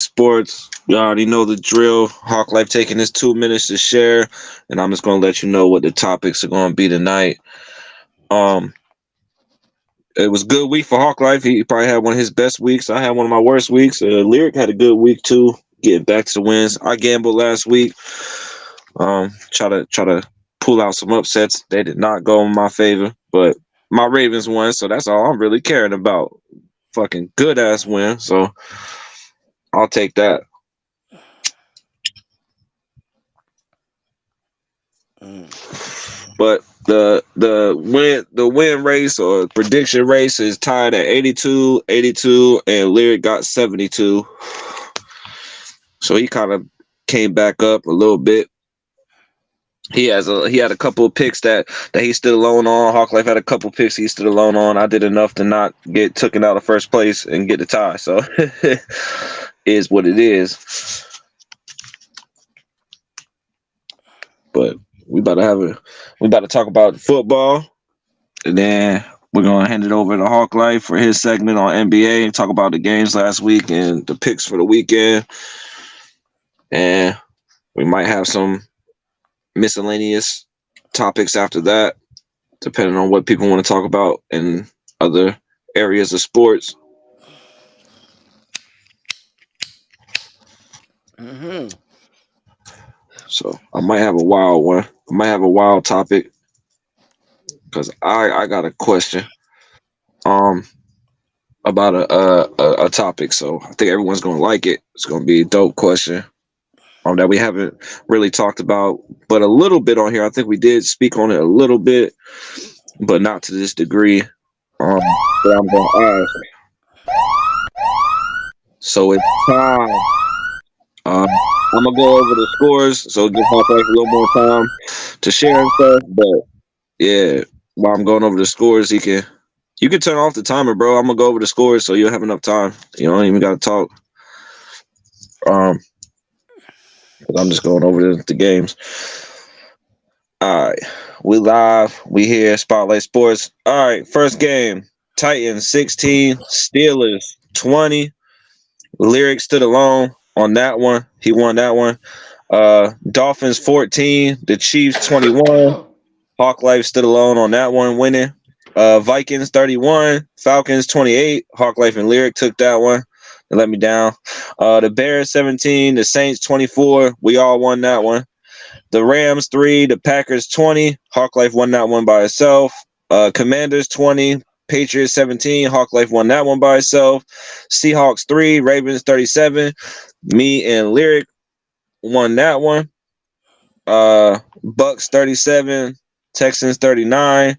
Sports. You already know the drill. Hawk Life taking his 2 minutes to share, and I'm just gonna let you know what the topics are gonna be tonight. Um, it was a good week for Hawk Life. He probably had one of his best weeks. I had one of my worst weeks. Lyric had a good week too, getting back to the wins. I gambled last week. Try to pull out some upsets. They did not go in my favor, but my Ravens won, so that's all I'm really caring about. Fucking good ass win, so I'll take that. Mm. But the win race or prediction race is tied at 82, and Lyric got 72. So he kind of came back up a little bit. He had a couple of picks that he stood alone on. Hawk Life had a couple picks he stood alone on. I did enough to not get taken out of first place and get the tie. So is what it is. But we about to talk about football. And then we're gonna hand it over to Hawk Life for his segment on NBA and talk about the games last week and the picks for the weekend. And we might have some miscellaneous topics after that, depending on what people want to talk about in other areas of sports. Mm-hmm. So I might have a wild one. I might have a wild topic because I got a question um about a topic. So I think everyone's gonna like it. It's gonna be a dope question. That we haven't really talked about, but a little bit on here. I think we did speak on it a little bit, but not to this degree. That I'm gonna ask. So it's time. I'm gonna go over the scores, so give Hawk Life a little more time to share and stuff. But yeah, while I'm going over the scores, you can turn off the timer, bro. I'm gonna go over the scores, so you'll have enough time. You don't even gotta talk. Um, 'Cause I'm just going over the games. All right, we live. We here. Spotlight Sports. All right, first game: Titans 16, Steelers 20. Lyric stood alone on that one. He won that one. Dolphins 14, the Chiefs 21. Hawk Life stood alone on that one, winning. Vikings 31, Falcons 28. Hawk Life and Lyric took that one. They let me down. The Bears 17, the Saints 24. We all won that one. The Rams 3, the Packers 20. Hawk Life won that one by itself. Commanders 20, Patriots 17. Hawk Life won that one by itself. Seahawks 3, Ravens 37. Me and Lyric won that one. Bucks 37, Texans 39.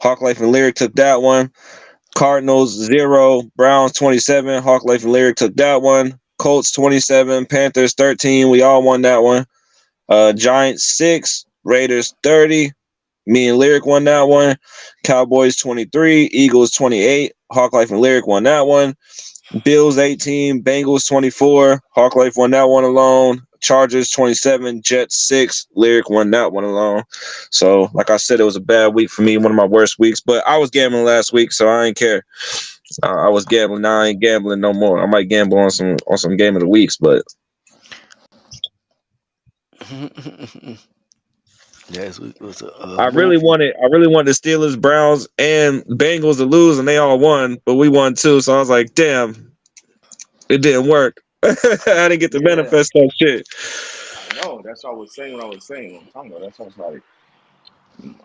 Hawk Life and Lyric took that one. Cardinals 0, Browns 27. Hawk Life and Lyric took that one. Colts 27, Panthers 13. We all won that one. Giants 6, Raiders 30. Me and Lyric won that one. Cowboys 23, Eagles 28. Hawk Life and Lyric won that one. Bills 18, Bengals 24. Hawk Life won that one alone. Chargers 27, Jets 6. Lyric won that one alone. So, like I said, it was a bad week for me, one of my worst weeks. But I was gambling last week, so I ain't care. I was gambling. Now I ain't gambling no more. I might gamble on some game of the weeks, but Yes, it was a I win really for. wanted the Steelers, Browns, and Bengals to lose, and they all won, but we won too. So I was like, damn, it didn't work. I didn't get to Yeah, manifest that shit. I know. That's what I was saying. What I was saying. What I'm talking about. That's what I was like.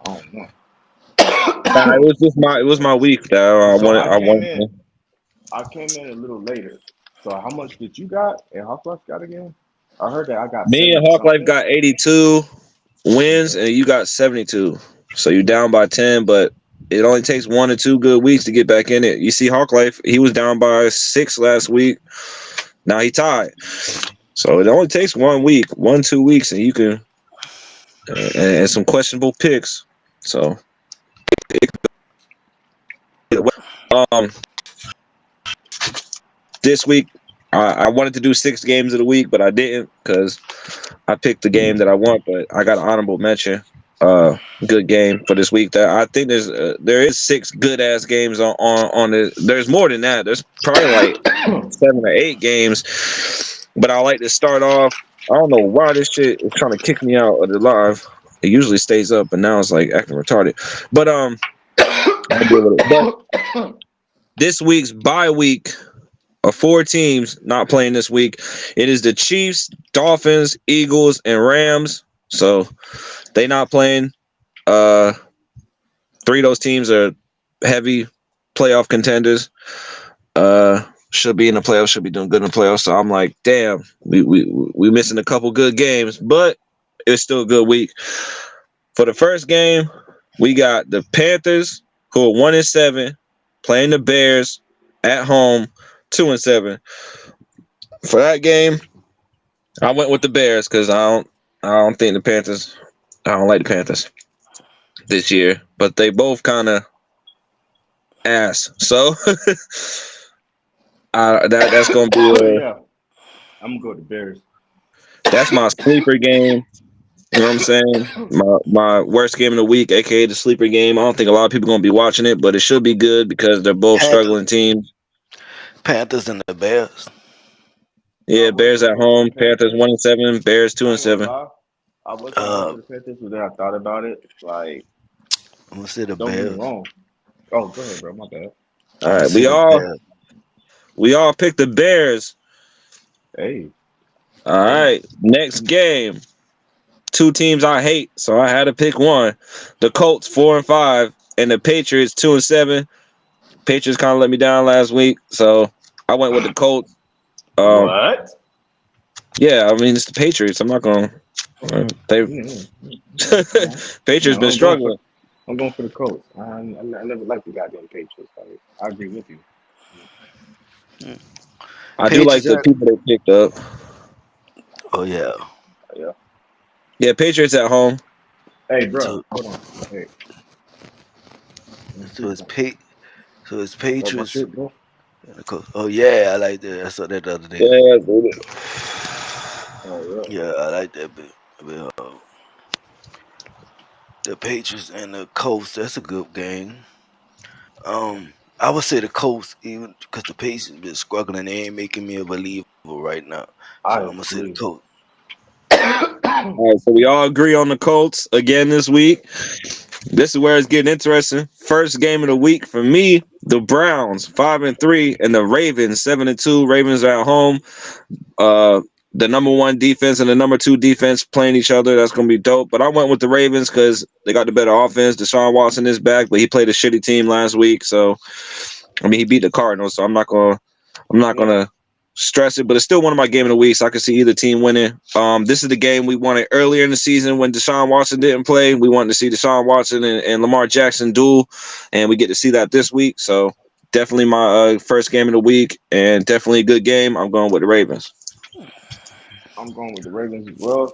I don't know. It was my week that So I wanted. I came in a little later. So how much did you got and how much got again? I heard that I got Me and 70 Hawk Life something. got 82 wins, Okay. and you got 72. So you down by 10, but it only takes 1 or 2 good weeks to get back in it. You see, Hawk Life, he was down by 6 last week. Now he tied. So it only takes 1 week, 1, 2 weeks, and you can and some questionable picks. So um, this week I wanted to do 6 games of the week, but I didn't because I picked the game that I want. But I got an honorable mention. good game for this week. That I think there is 6 good ass games on it. There's more than that. There's probably like 7 or 8 games. But I like to start off. I don't know why this shit is trying to kick me out of the live. It usually stays up, but now it's like acting retarded. But I'll deal with it. But this week's bye week of 4 teams not playing this week. It is the Chiefs, Dolphins, Eagles, and Rams. So they not playing. 3 of those teams are heavy playoff contenders. Should be in the playoffs, should be doing good in the playoffs. So I'm like, damn, we missing a couple good games, but it's still a good week. For the first game, we got the Panthers, who are 1-7, playing the Bears at home, 2-7. For that game, I went with the Bears because I don't think the Panthers. I don't like the Panthers this year, but they both kind of ass. So that's gonna be. Yeah, I'm gonna go with the Bears. That's my sleeper game. You know what I'm saying? My worst game of the week, aka the sleeper game. I don't think a lot of people are gonna be watching it, but it should be good because they're both struggling teams. Panthers and the Bears. Yeah, Bears at home. Panthers 1-7. Bears 2-7. I was going to the Panthers, but then I thought about it. Like, I'm gonna say the don't get Bears. me wrong. Oh, go ahead, bro. My bad. All right, we all picked the Bears. Hey. All right, next game. 2 teams I hate, so I had to pick one. The Colts 4-5, and the Patriots 2-7. Patriots kind of let me down last week, so I went with the Colts. What? Yeah, I mean it's the Patriots. I'm not going. Patriots been struggling. I'm going for the Colts. I never liked the goddamn Patriots. I agree with you. I do like the people they picked up. Oh yeah. Yeah, Patriots at home. Hey, bro. Hold on. Hey. So it's Patriots. Shit, bro. Oh yeah, I like that. I saw that the other day. Yeah, dude. Oh, Yeah, I like that bit. The Patriots and the Colts. That's a good game. I would say the Colts, even because the Patriots been struggling. They ain't making me a believer right now. So I'm gonna say the Colts. All right, so we all agree on the Colts again this week. This is where it's getting interesting. First game of the week for me, the Browns 5-3 and the Ravens 7-2. Ravens are at home. The number 1 defense and the number 2 defense playing each other. That's gonna be dope. But I went with the Ravens because they got the better offense. Deshaun Watson is back, but he played a shitty team last week. So I mean he beat the Cardinals. So I'm not gonna stress it, but it's still one of my game of the week, so I can see either team winning. This is the game we wanted earlier in the season when Deshaun Watson didn't play. We wanted to see Deshaun Watson and Lamar Jackson duel, and we get to see that this week. So definitely my first game of the week, and definitely a good game. I'm going with the Ravens. I'm going with the Ravens as well.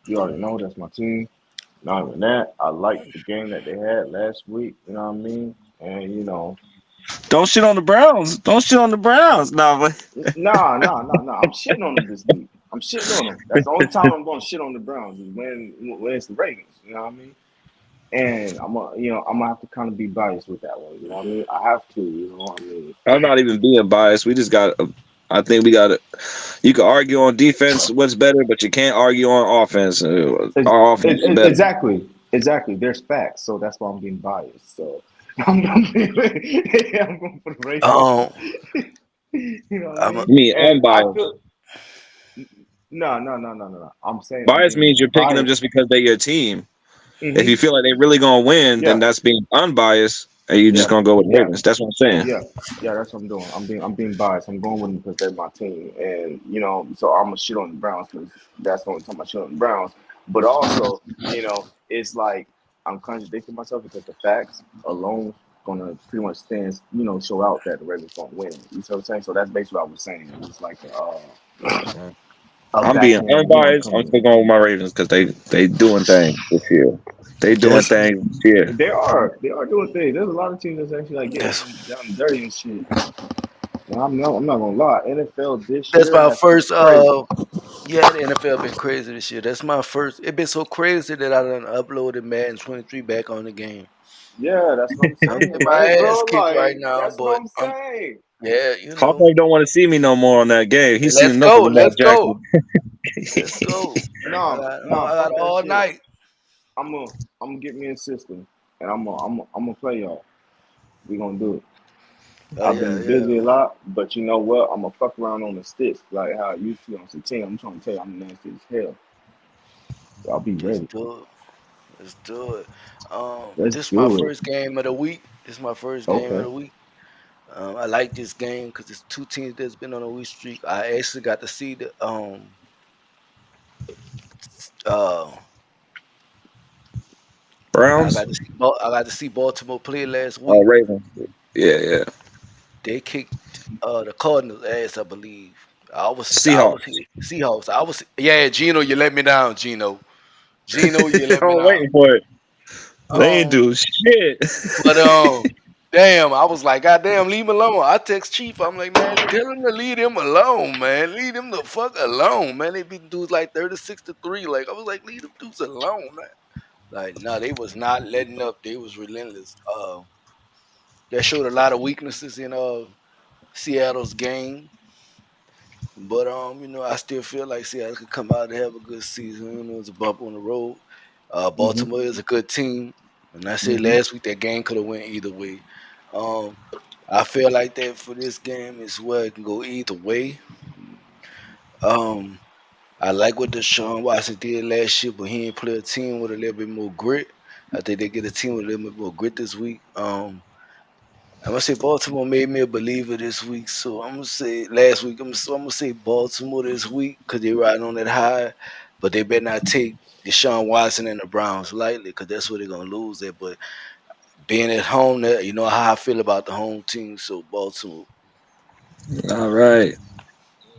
You already know that's my team. Not even that, I liked the game that they had last week. You know what I mean? And don't shit on the Browns. Don't shit on the Browns. Nah. I'm shitting on them this week. I'm shitting on them. That's the only time I'm going to shit on the Browns is when it's the Ravens. You know what I mean? And I'm gonna have to kind of be biased with that one. You know what I mean? I have to. You know what I mean? I'm not even being biased. We just got. I think we got it. You can argue on defense what's better, but you can't argue on offense. Our offense is better. Exactly. There's facts, so that's why I'm being biased. So. I'm going for the Ravens. You know what I mean? Unbiased. No. I'm saying bias means you're picking them just because they're your team. Mm-hmm. If you feel like they're really gonna win, then that's being unbiased, and you're just gonna go with Ravens. That's what I'm saying. Yeah, that's what I'm doing. I'm being biased. I'm going with them because they're my team, and so I'm gonna shit on the Browns because that's the only time I shit on the Browns. But also, it's like. I'm contradicting myself because the facts alone gonna pretty much show out that the Ravens don't win. You see what I'm saying? So that's basically what I was saying. It's like I'm being unbiased. I'm still going with my Ravens because they doing things this year. They doing things this year. They are doing things. There's a lot of teams that's actually like getting down dirty and shit. I'm not gonna lie. NFL this year. That's my first Yeah, the NFL been crazy this year. That's my first. It been so crazy that I done uploaded Madden 23 back on the game. Yeah, that's what I'm I'm saying, getting my right, ass bro? kicked right Like, now, that's what but I'm saying. yeah, Halfway don't want to see me no more on that game. He's seen let's enough go, of Lamar let's go, Jackson. let's go. I Fuck got that all shit. night. I'm gonna get me a system, and I'm gonna play y'all. We gonna do it. Oh I've yeah, been yeah. busy a lot, but you know what? I'm gonna fuck around on the sticks like how I used to on 16. I'm trying to tell you, I'm nasty as hell. So I'll be Let's ready. do it. Let's do it. Let's This is my do it. first game of the week. This is my first game of Okay. the week. I like this game because it's two teams that's been on a week streak. I actually got to see the uh Browns? I got to see Baltimore play last Oh, week. Ravens. Yeah, yeah. They kicked the Cardinals ass, I believe. I was Seahawks. Seahawks. Yeah, Gino, you let me down, Gino. Gino, you let me I'm down. waiting for it. They ain't Um, do shit. but damn, I was like, God damn, leave him alone. I text Chief, I'm like, man, tell him to leave him alone, man. Leave him the fuck alone, man. They beat dudes like 36-3. Like I was like, leave them dudes alone, man. Like, no, they was not letting up. They was relentless. That showed a lot of weaknesses in Seattle's game. But I still feel like Seattle could come out and have a good season. It's a bump on the road. Mhm. Baltimore is a good team, and I said Mhm. last week that game could have went either way. Um, I feel like that for this game is where it can go either way. Um, I like what Deshaun Watson did last year, but he ain't play a team with a little bit more grit. I think they get a team with a little bit more grit this week. I'm gonna say Baltimore made me a believer this week, so I'm gonna say last week. I'm gonna say Baltimore this week because they're riding on that high, but they better not take Deshaun Watson and the Browns lightly because that's where they're gonna lose it. But being at home, there, you know how I feel about the home team, so Baltimore. All right.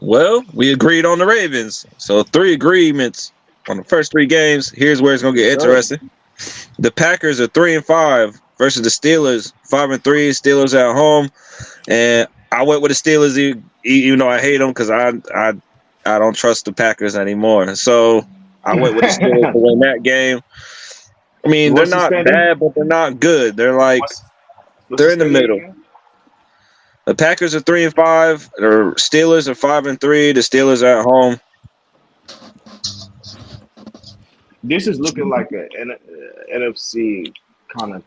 Well, we agreed on the Ravens. So 3 agreements on the first 3 games. Here's where it's gonna Yes, get sir. interesting. The Packers are 3-5 versus the Steelers. 5-3. Steelers at home, and I went with the Steelers, even though I hate them because I don't trust the Packers anymore. So I went with the Steelers to win that game. I mean, they're What's the not standing? bad, but they're not good. They're like What's what's the they're in the standing middle. again? The Packers are 3-5. The Steelers are 5-3. The Steelers are at home. This is looking like a NFC kind of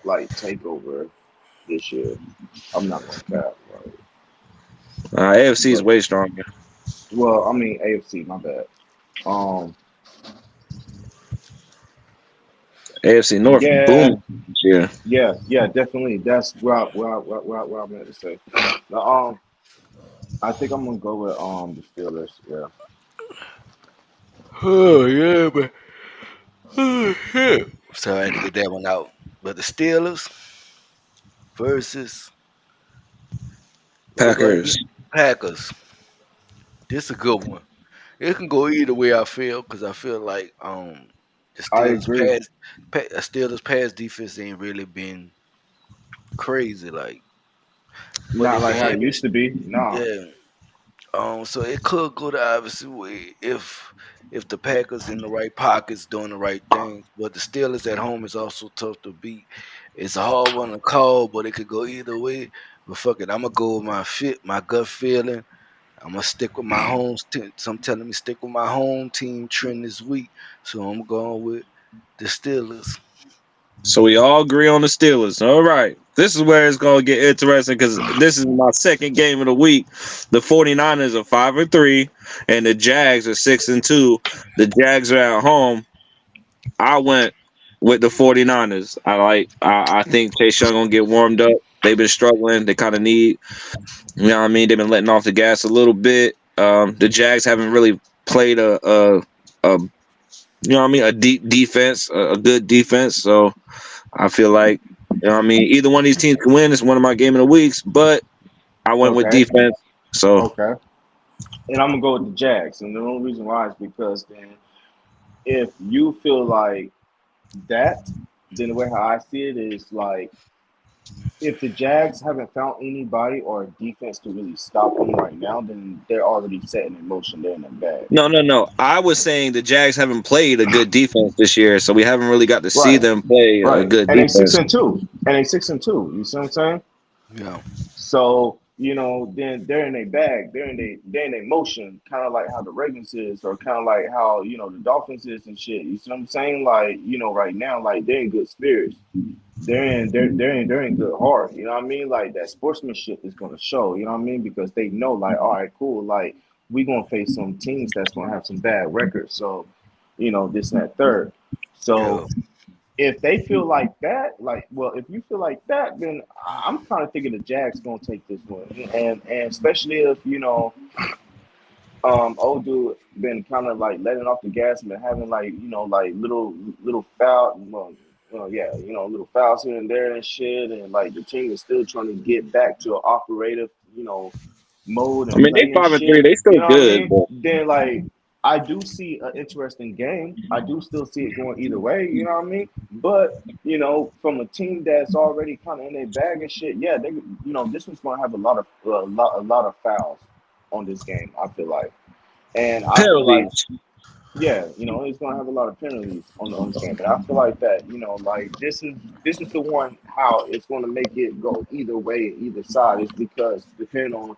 like takeover this year. I'm not gonna cap, right? AFC is But way stronger. well, I mean AFC, my bad. Um, AFC North yeah, booming this year. yeah, definitely. That's where I'm at to say. Now, I think I'm gonna go with the Steelers. Yeah. Oh yeah, but so I had to get that one out. But the Steelers versus what we got Packers. again? Packers. This is a good one. It can go either way. I feel because I feel like the I Steelers agree. Steelers pass defense ain't really been crazy like, but Not like how it used to be. Nah. yeah. So it could go the opposite way if the Packers in the right pockets doing the right things. But the Steelers at home is also tough to beat. It's a hard one to call, but it could go either way. But fuck it, I'm gonna go with my gut feeling. I'm gonna stick with my home team. Some telling me stick with my home team trend this week, so I'm going with the Steelers. So we all agree on the Steelers. All right. This is where it's going to get interesting because this is my second game of the week. The 49ers are 5-3 and the Jags are 6-2. The Jags are at home. I went with the 49ers. I think Chase Young going to get warmed up. They've been struggling. They kind of need, you know what I mean? They've been letting off the gas a little bit. The Jags haven't really played a you know what I mean, a deep defense, a good defense. So I feel like, you know what I mean, either one of these teams can win. It's one of my game of the weeks, but I went with Okay. defense. So Okay. And I'm gonna go with the Jags, and the only reason why is because then if you feel like that, then the way how I see it is like if the Jags haven't found anybody or a defense to really stop them right now, then they're already setting in motion. They're in the bag. No. I was saying the Jags haven't played a good defense this year, so we haven't really got to see Right, them play a right. good And they six defense. and two. And they 6-2. You see what I'm saying? Yeah. So, then they're in a bag, they're in a motion, kind of like how the Ravens is, or kind of like how, the Dolphins is and shit. You see what I'm saying? Like, right now, like they're in good spirits. They're in good heart. You know what I mean? Like that sportsmanship is gonna show, you know what I mean? Because they know, like, all right, cool, like we gonna face some teams that's gonna have some bad records. So, this and that third. Yeah. So if they feel like that, like, well, if you feel like that, then I'm kind of thinking the Jags gonna take this one, and especially if old dude been kind of like letting off the gas and been having like like little yeah, little fouls here and there and shit, and like the team is still trying to get back to an operative mode I and mean, they play and 5-3. shit. They You still know what I good, mean? but Then like I do see an interesting game. I do still see it going either way. You know what I mean? But from a team that's already kind of in their bag and shit, yeah, this one's gonna have a lot of fouls on this game. I feel like, and I feel like, penalties. yeah, it's gonna have a lot of penalties on this game. But I feel like that, like this is the one how it's gonna make it go either way, either side, is because depending on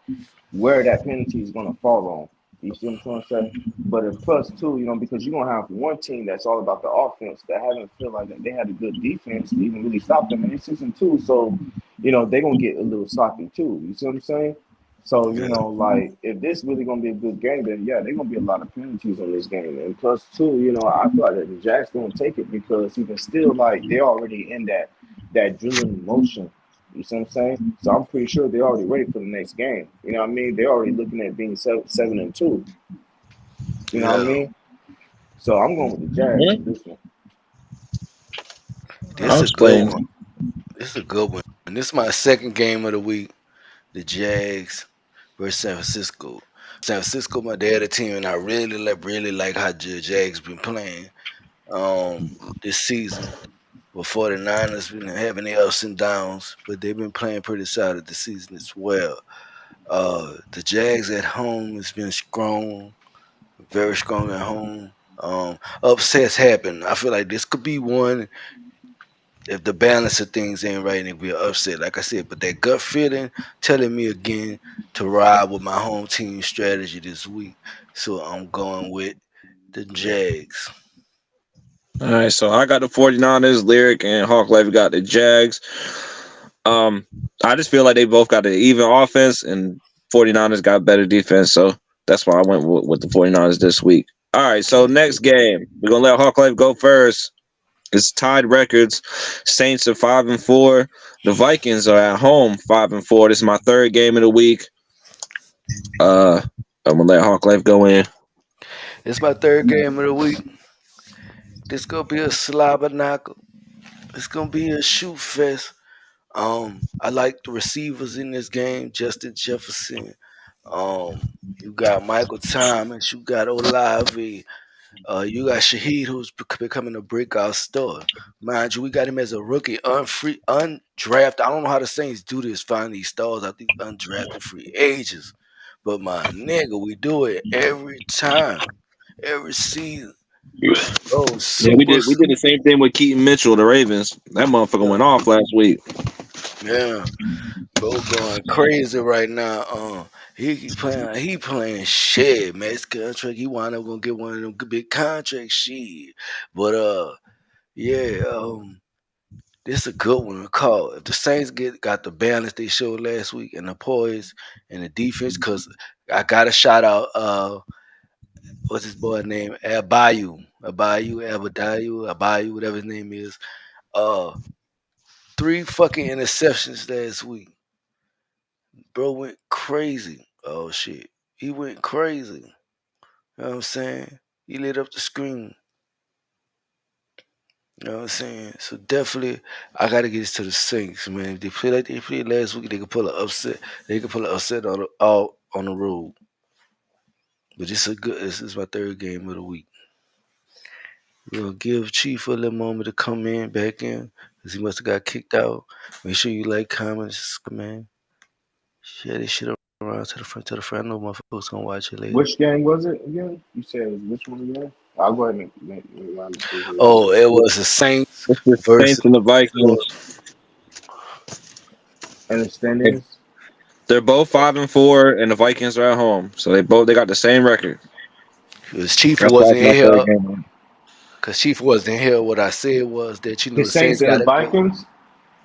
where that penalty is gonna fall on. You see what I'm trying to say? But if plus two, because you're gonna have one team that's all about the offense that haven't feel like that they had a good defense to even really stop them, and it's 6-2, so they're gonna get a little sloppy too. You see what I'm saying? So, Yeah. like if this really gonna be a good game, then yeah, they're gonna be a lot of penalties on this game. And plus two, I feel like that the Jacks gonna take it because even still like they're already in that drilling motion. You see what I'm saying? So I'm pretty sure they're already ready for the next game. You know what I mean? They're already looking at being 7-2. You know what I Yeah. mean? So I'm going with the Jags Mhm. for this one. I This a was good playing. one. This a good one. And this is my second game of the week. The Jags versus San Francisco. San Francisco, my dad, a team, and I really like how the Jags been playing this season. But 49ers been having their ups and downs, but they've been playing pretty solid this season as well. The Jags at home has been strong, very strong at home. Upsets happen. I feel like this could be one if the balance of things ain't right and it be an upset, like I said. But that gut feeling telling me again to ride with my home team strategy this week. So I'm going with the Jags. All right, so I got the 49ers, Lyric, and Hawk Life got the Jags. Um, I just feel like they both got an even offense, and 49ers got better defense, so that's why I went with the 49ers this week. All right, so next game, we're gonna let Hawk Life go first. It's tied records. Saints are 5-4. The Vikings are at home 5-4. This is my third game of the week. I'm gonna let Hawk Life go in. It's my third game of the week. This gonna be a slobber knocker. It's gonna be a shoot fest. I like the receivers in this game. Justin Jefferson. You got Michael Thomas. You got Olave. You got Shaheed, who's becoming a breakout star. Mind you, we got him as a rookie, undrafted. I don't know how the Saints do this, find these stars out these undrafted free agents. But my nigga, we do it every time, every season. Bro, Yeah, we did the same thing with Keaton Mitchell, the Ravens. That motherfucker yeah, went off last week. yeah, bro, going crazy right now. He playing shit, man. His contract, he wound up gonna get one of them big contract shit. But yeah, this is a good one to call. If the Saints got the balance they showed last week and the poise and the defense, because I got to shout out what's his boy name? Abayu, whatever his name is. Uh 3 fucking interceptions last week. Bro went crazy. Oh shit. He went crazy. You know what I'm saying? He lit up the screen. You know what I'm saying? So definitely, I gotta get this to the Saints, man. If they play like they played last week, they could pull an upset. They could pull an upset all on the road. But this is my third game of the week. We're gonna give Chief a little moment to come in back in. 'Cause he must have got kicked out. Make sure you like, comment, man. Share this shit around to the friend, to the friend. I know motherfuckers gonna watch it later. Which game was it again? You said which one again? I'll go ahead and make my decision real Oh, quick. it was the Saints It's the versus Saints and the Vikings. And the They- standings. They're both 5-4, and the Vikings are at home, so they got the same record. because Chief That's why wasn't it's my in third here. game. Because Chief wasn't here. What I said was that The the Saints Saints and got the a good. Vikings.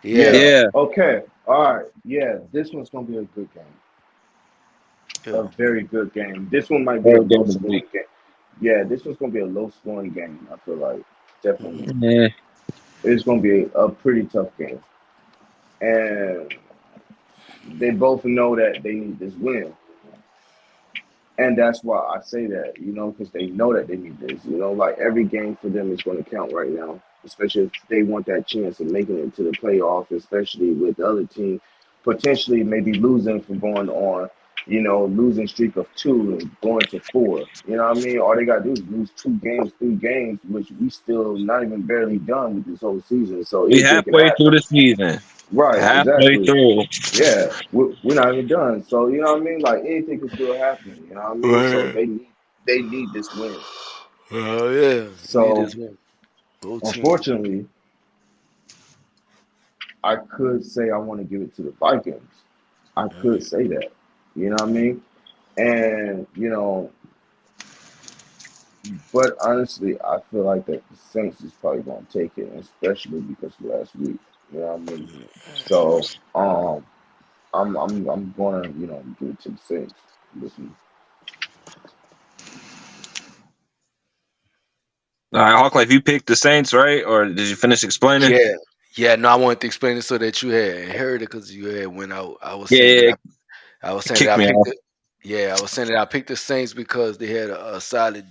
Yeah, Yeah. Yeah, Okay. All right. Yeah. This one's gonna be a good game. A yeah. very good game. This one might be a third game low of the week. scoring game. Yeah. This one's gonna be a low scoring game. I feel like definitely. Mhm. Yeah. It's gonna be a pretty tough game, and they both know that they need this win. And that's why I say that, because they know that they need this. Like every game for them is going to count right now, especially if they want that chance of making it to the playoff, especially with the other team potentially maybe losing from going on, losing streak of 2 and going to 4. You know what I mean? All they got to do is lose 2 games, 3 games, which we still not even barely done with this whole season. So We anything can halfway through happen. the season. Right, Halfway exactly. through. Yeah, we're not even done. So you know what I mean. Like anything can still happen. You know what I mean. So Right. they need this win. Oh yeah, need So this one. Both teams. unfortunately, I could say I want to give it to the Vikings. I could Mhm. say that. You know what I mean. And but honestly, I feel like that the Saints is probably gonna take it, especially because of last week. You know what I mean. So I'm gonna give it to the Saints. Listen. All right, Hawklife, you picked the Saints, right? Or did you finish explaining? Yeah, yeah. No, I wanted to explain it so that you had heard it because you had went out. I was Yeah, saying that yeah, I was it saying that kicked I me picked off. it. Yeah, I was saying that I picked the Saints because they had solid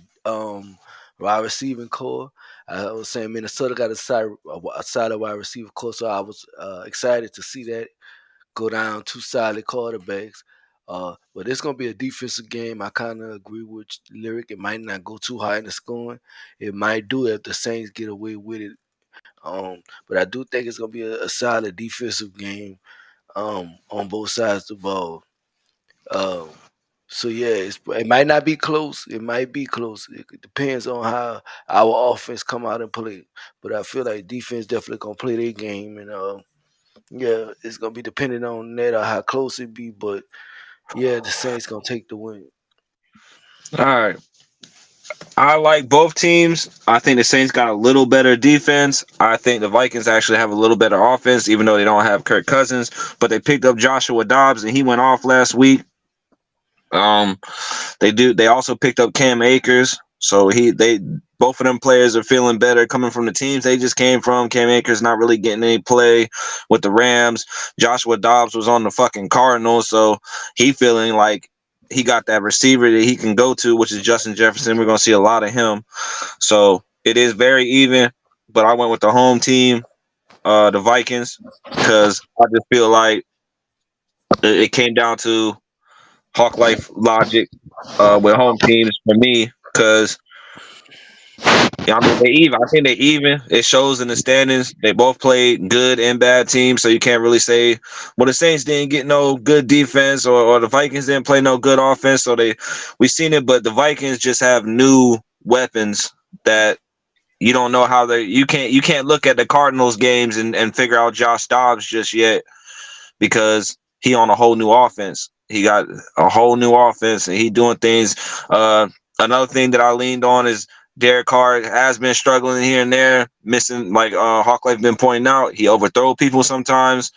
wide receiving core. I was saying Minnesota got a solid wide receiver core, so I was excited to see that go down 2 solid quarterbacks. But it's gonna be a defensive game. I kind of agree with Lyric. It might not go too high in the scoring. It might do if the Saints get away with it. But I do think it's gonna be a solid defensive game. On both sides of the ball. Um, so yeah, it might not be close. It might be close. It depends on how our offense come out and play. But I feel like defense definitely gonna play their game, and yeah, it's gonna be dependent on that or how close it be. But yeah, the Saints gonna take the win. All right. I like both teams. I think the Saints got a little better defense. I think the Vikings actually have a little better offense, even though they don't have Kirk Cousins. But they picked up Joshua Dobbs, and he went off last week. Um, They also picked up Cam Akers, so they both of them players are feeling better coming from the teams they just came from. Cam Akers not really getting any play with the Rams. Joshua Dobbs was on the fucking Cardinals, so he feeling like he got that receiver that he can go to, which is Justin Jefferson. We're gonna see a lot of him. So it is very even, but I went with the home team, the Vikings, because I just feel like it came down to Hawk Life logic with home teams for me, because I mean they even. I think they even. It shows in the standings. They both played good and bad teams, so you can't really say. Well, the Saints didn't get no good defense, or the Vikings didn't play no good offense. So we seen it, but the Vikings just have new weapons that you don't know how they. You can't look at the Cardinals games and figure out Josh Dobbs just yet, because he on a whole new offense. He got a whole new offense and he doing things. Another thing that I leaned on is Derek Carr has been struggling here and there, missing, like Hawk Life been pointing out. He overthrow people sometimes,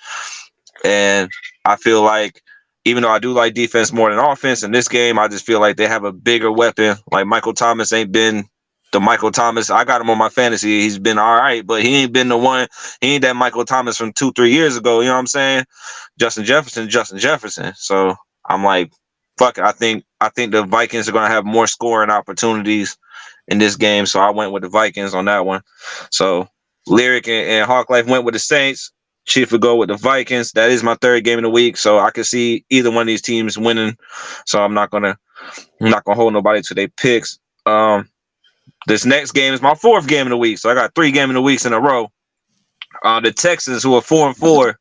and I feel like even though I do like defense more than offense in this game, I just feel like they have a bigger weapon. Like Michael Thomas ain't been the Michael Thomas. I got him on my fantasy. He's been all right, but he ain't been the one. He ain't that Michael Thomas from 2-3 years ago. You know what I'm saying? Justin Jefferson, Justin Jefferson. So I'm like, fuck it. I think the Vikings are gonna have more scoring opportunities in this game. So I went with the Vikings on that one. So Lyric and Hawk Life went with the Saints. Chief would go with the Vikings. That is my third game of the week. So I can see either one of these teams winning. So I'm not gonna hold nobody to their picks. This next game is my fourth game of the week. So I got 3 game of the weeks in a row. The Texans, who are 4-4,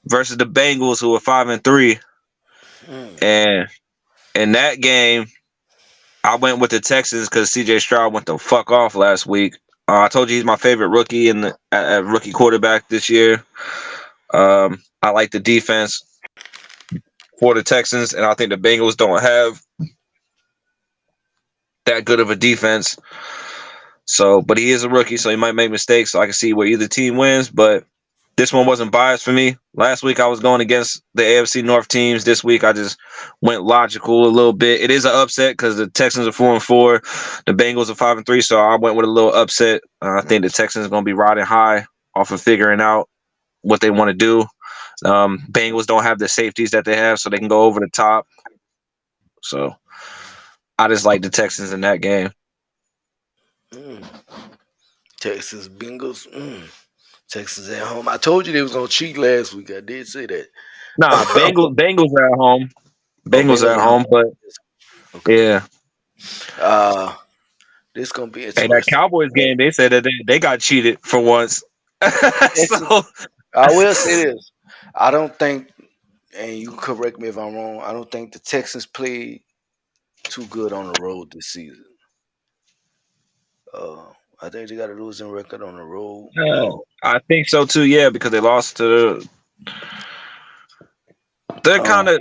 versus the Bengals, who are 5-3. And in that game, I went with the Texans because C.J. Stroud went the fuck off last week. I told you he's my favorite rookie in the rookie quarterback this year. I like the defense for the Texans, and I think the Bengals don't have that good of a defense. So, but he is a rookie, so he might make mistakes. So I can see where either team wins, but this one wasn't biased for me. Last week I was going against the AFC North teams. This week I just went logical a little bit. It is an upset because the Texans are 4-4, the Bengals are 5-3. So I went with a little upset. I think the Texans are going to be riding high off of figuring out what they want to do. Bengals don't have the safeties that they have, so they can go over the top. So I just like the Texans in that game. Texas Bengals. Texas at home. I told you they was gonna cheat last week. I did say that. Nah, Bengals are at home. Bengals are at home, but okay. Yeah. This gonna be Hey, interesting. that Cowboys game, they said that they got cheated for once. So I will say this. I don't think, and you can correct me if I'm wrong, I don't think the Texans played too good on the road this season. I think they got a losing record on the road. I think so too, yeah, because they lost to they're kind of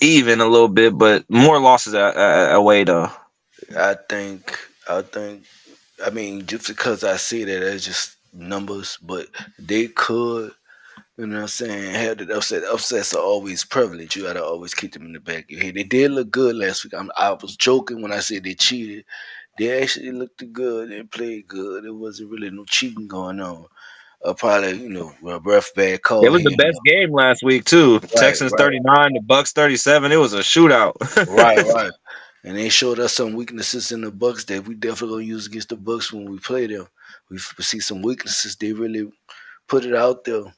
even a little bit, but more losses away though. I think I mean, just because I see that as just numbers, but they could, you know what I'm saying, have the upset. Upsets are always prevalent. You gotta always keep them in the back of your head. They did look good last week. I was joking when I said they cheated. They actually looked good. They played good. There wasn't really no cheating going on. Probably, a rough bad call. It was the best game last week too. Texans 39, the Bucks 37. It was a shootout. Right. And they showed us some weaknesses in the Bucks that we definitely gonna use against the Bucks when we play them. We see some weaknesses. They really put it out there.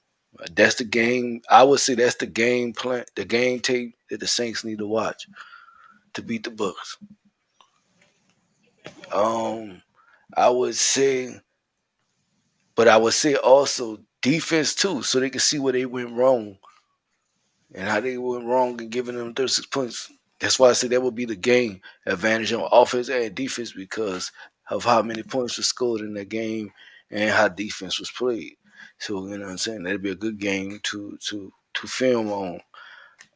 That's the game. I would say that's the game plan, the game tape that the Saints need to watch to beat the Bucks. I would say, but I would say also defense too, so they can see where they went wrong and how they went wrong in giving them 36 points. That's why I say that would be the game advantage on offense and defense because of how many points were scored in that game and how defense was played. So you know what I'm saying? That'd be a good game to film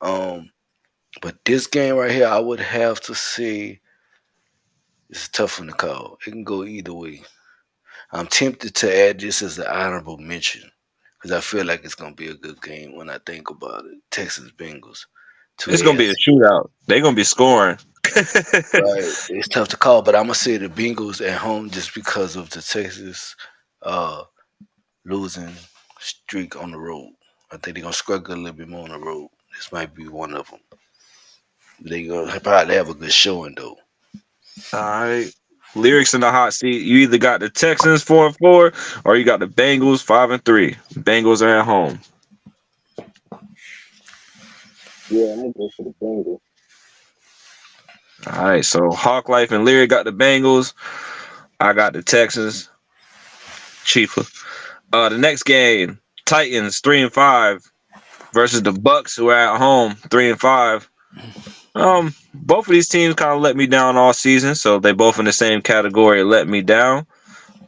on. But this game right here, I would have to say it's a tough one to call. It can go either way. I'm tempted to add this as an honorable mention because I feel like it's gonna be a good game when I think about it. Texas Bengals. It's gonna be a shootout. They're gonna be scoring. Right. It's tough to call, but I'm gonna say the Bengals at home just because of the Texas losing streak on the road. I think they're gonna struggle a little bit more on the road. This might be one of them. They're gonna probably have a good showing though. All right. Lyrics in the hot seat. You either got the Texans 4-4 or you got the Bengals 5-3. Bengals are at home. Yeah, I'm gonna go for the Bengals. All right, so Hawk Life and Lyric got the Bengals. I got the Texans. Cheaper. The next game, Titans 3-5 versus the Bucks, who are at home 3-5. Both of these teams kind of let me down all season, so they both in the same category. Let me down.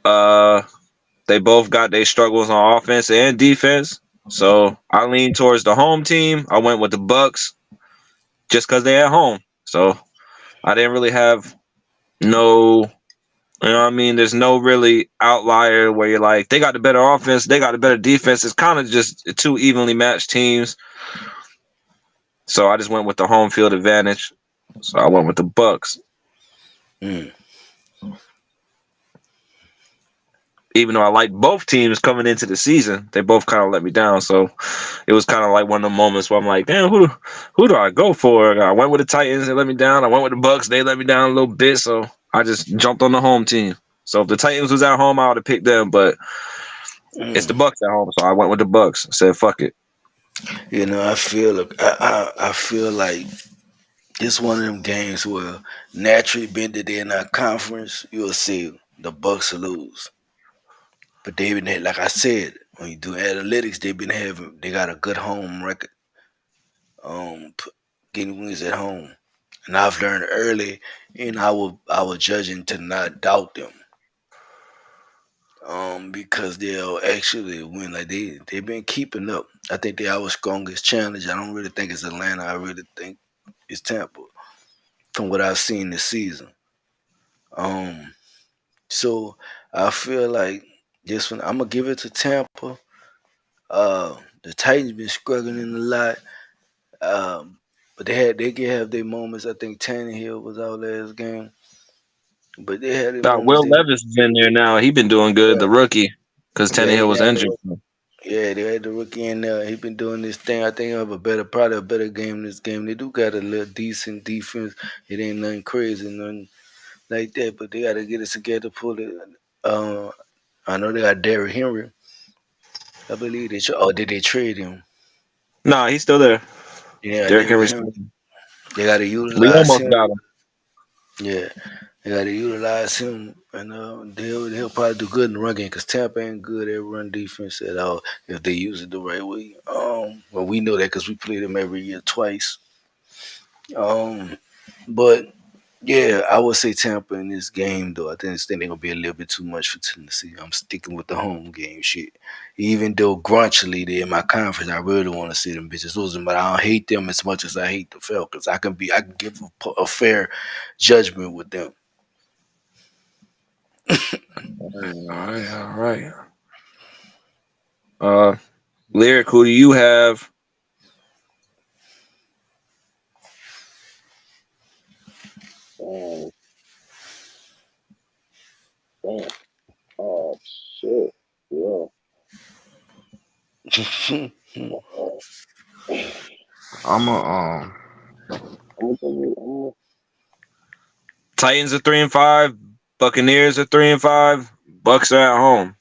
They both got their struggles on offense and defense, so I lean towards the home team. I went with the Bucks just because they're at home. So I didn't really have no. You know what I mean? There's no really outlier where you're like, they got the better offense, they got the better defense. It's kind of just two evenly matched teams. So I just went with the home field advantage. So I went with the Bucks. Even though I like both teams coming into the season, they both kind of let me down. So it was kind of like one of the moments where I'm like, damn, who do I go for? I went with the Titans, they let me down. I went with the Bucks, they let me down a little bit. So I just jumped on the home team. So if the Titans was at home, I would have picked them, but it's the Bucks at home, so I went with the Bucks. I said, fuck it. I feel like it's one of them games where naturally being that they're in our conference, you'll see the Bucks will lose. But they, like I said, when you do analytics, they got a good home record. P- Getting wins at home, and I've learned early in our judging to not doubt them. Because they'll actually win. Like they've been keeping up. I think they our strongest challenge. I don't really think it's Atlanta. I really think it's Tampa from what I've seen this season. Um, so I feel like this one I'm gonna give it to Tampa. The Titans been struggling a lot. But they can have their moments. I think Tannehill was out last game, but they had their Now, moments. Will Levis is in there now. He been doing good, Yeah, the rookie, because yeah, Tannehill was injured. yeah, they had the rookie in there. He been doing this thing. I think he'll have probably a better game this game. They do got a little decent defense. It ain't nothing crazy, nothing like that. But they got to get it together, pull it. Uh, I know they got Derrick Henry. I believe did they trade him? Nah, he's still there. Yeah, Derrick Derrick Henry's. Henry. They got to We utilize almost him. got him. Yeah, they got to utilize him, and they'll probably do good in the run game because Tampa ain't good at run defense at all if they use it the right way. Well, we know that because we play them every year twice. Um, but yeah, I would say Tampa in this game though. I think this thing gonna be a little bit too much for Tennessee. I'm sticking with the home game shit. Even though grunchily they're in my conference, I really want to see them bitches losing, but I don't hate them as much as I hate the Falcons. I can give a fair judgment with them. All right, all right. Uh, Lyric, who do you have? Oh, damn. Oh shit. Yeah. I'm a I'm gonna Titans are 3-5. Buccaneers are 3-5. Bucks are at home.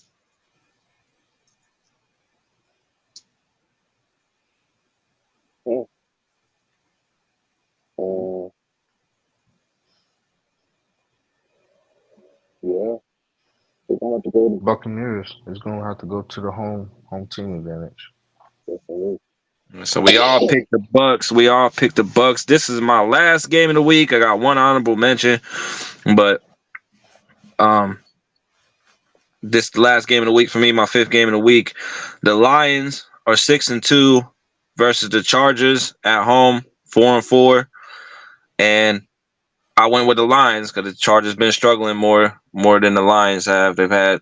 uh, yeah. They're gonna have to go to Buccaneers is gonna have to go to the home team advantage. definitely. So we all picked the Bucks. We all picked the Bucks. This is my last game of the week. I got one honorable mention, but um, this the last game of the week for me. My fifth game of the week. The Lions are 6-2 versus the Chargers at home, 4-4, and I went with the Lions because the Chargers been struggling more than the Lions have. They've had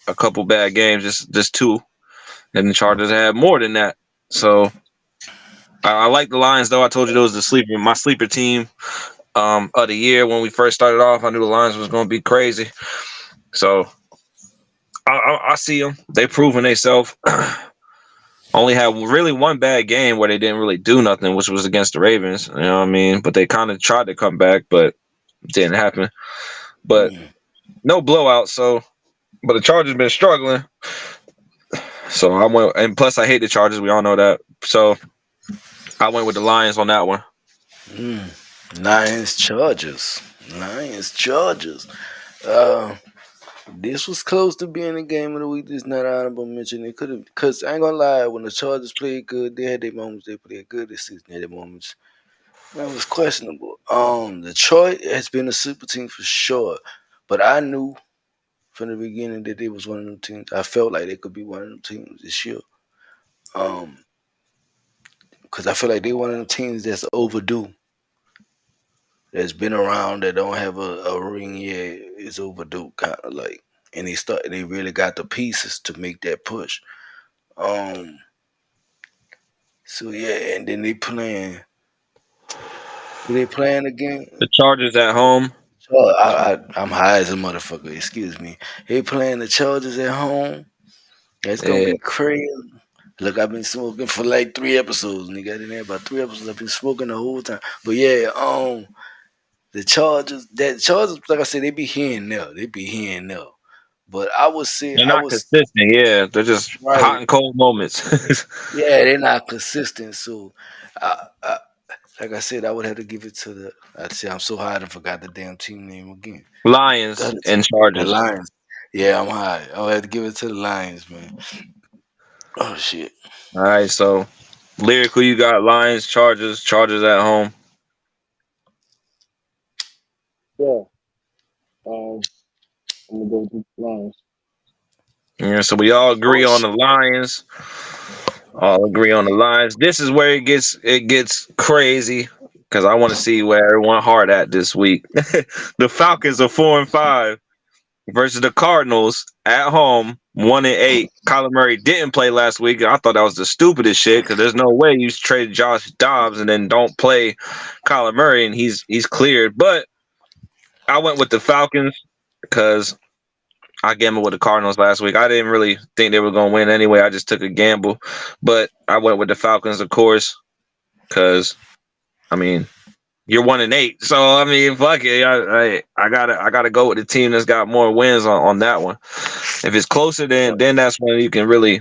a couple bad games, just two, and the Chargers had more than that. So I like the Lions though. I told you those my sleeper team of the year when we first started off. I knew the Lions was going to be crazy. So I see them. They proven themselves. Only had really one bad game where they didn't really do nothing, which was against the Ravens. You know what I mean? But they kind of tried to come back, but it didn't happen. But Mm. no blowout. So, but the Chargers been struggling. So I went, and plus I hate the Chargers. We all know that. So I went with the Lions on that one. Mm. Lions Chargers. Lions Chargers. Uh, this was close to being a game of the week. This not honorable mention. It could have, because I ain't gonna lie, when the Chargers played good, they had their moments. They played good this season. They had their moments. That was questionable. Detroit has been a super team for sure, but I knew from the beginning that they was one of them teams. I felt like they could be one of them teams this year. Um, because I feel like they one of them teams that's overdue. That's been around that don't have a ring yet is overdue, kind of like, and they really got the pieces to make that push. Um, so yeah, and then they playing again. The Chargers at home. Oh, I'm high as a motherfucker. Excuse me. They playing the Chargers at home. That's gonna Yeah. be crazy. Look, I've been smoking for like 3 episodes, nigga. I didn't have about 3 episodes. I've been smoking the whole time. But yeah, the Chargers, like I said, they be here and there. They be here and there. But I would say They're I not was consistent. Yeah, they're just hot right. and cold moments. Yeah, they're not consistent. So, I, like I said, I would have to give it to the. I'd say I'm so high I forgot the damn team name again. The Lions other and team, the Chargers. Lions. Yeah, I'm high. I would have to give it to the Lions, man. Oh shit. All right, so Lyrical, you got Lions, Chargers at home. Yeah. I'm gonna go with the Lions. Yeah, so we all agree Oh on shit. the Lions. All agree on the Lions. This is where it gets crazy because I want to see where everyone hard at this week. The Falcons are 4-5 versus the Cardinals at home, 1-8. Kyler Murray didn't play last week. I thought that was the stupidest shit because there's no way you trade Josh Dobbs and then don't play Kyler Murray and he's cleared. But I went with the Falcons because I gambled with the Cardinals last week. I didn't really think they were going to win anyway. I just took a gamble, but I went with the Falcons, of course, because I mean you're 1-8, so I mean fuck it. I gotta go with the team that's got more wins on that one. If it's closer, then that's when you can really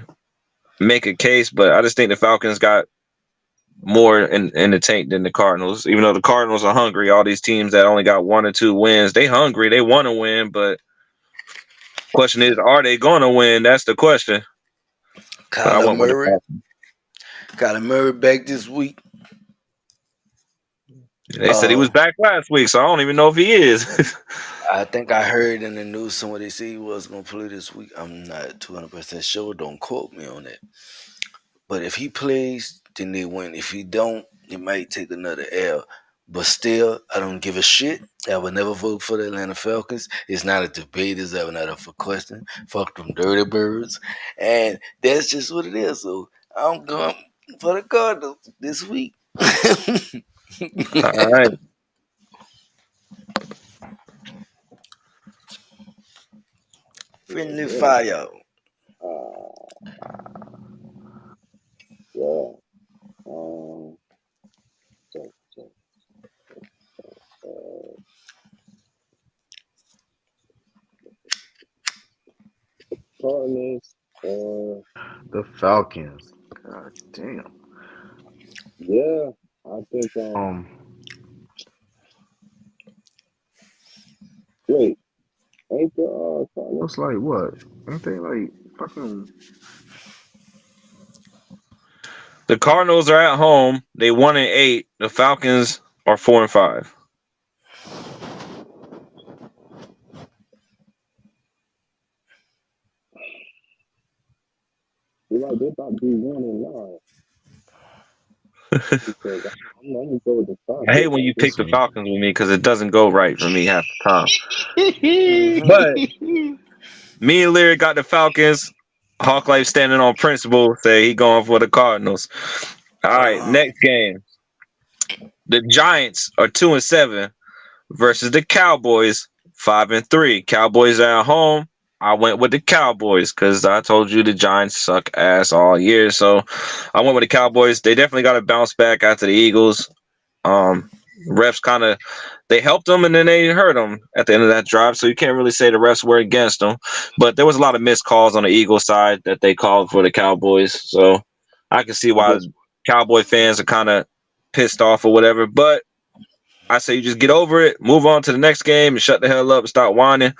make a case. But I just think the Falcons got more in the tank than the Cardinals. Even though the Cardinals are hungry, all these teams that only got 1 or 2 wins, they hungry. They want to win, but question is, are they going to win? That's the question. But I Kyler went with the Murray. Falcons. Kyler Murray back this week. They said he was back last week, so I don't even know if he is. I think I heard in the news somebody they say he was gonna play this week. I'm not 200% sure. Don't quote me on that. But if he plays, then they win. If he don't, he might take another L. But still, I don't give a shit. I would never vote for the Atlanta Falcons. It's not a debate. It's not up for question. Fuck them dirty birds. And that's just what it is. So I'm going for the Cardinals this week. All right. Friendly fire. Yeah. Cardinals or The Falcons. God damn. yeah, I think wait, ain't the Cardinals? Looks like what? Ain't they like fucking? The Cardinals are at home. They 1-8. The Falcons are 4-5. You're right, they about to be 1-9. Because I'm gonna go with the Falcons. I hate when you pick the Falcons with me because it doesn't go right for me half the time. Mhm. But me and Leary got the Falcons. Hawk Life standing on principle. Say he going for the Cardinals. All right, next game. The Giants are 2-7 versus the Cowboys 5-3. Cowboys are at home. I went with the Cowboys because I told you the Giants suck ass all year. So I went with the Cowboys. They definitely got to bounce back after the Eagles. Refs kind of they helped them and then they hurt them at the end of that drive. So you can't really say the refs were against them. But there was a lot of missed calls on the Eagles side that they called for the Cowboys. So I can see why Cowboy fans are kind of pissed off or whatever. But I say you just get over it, move on to the next game, and shut the hell up and start whining.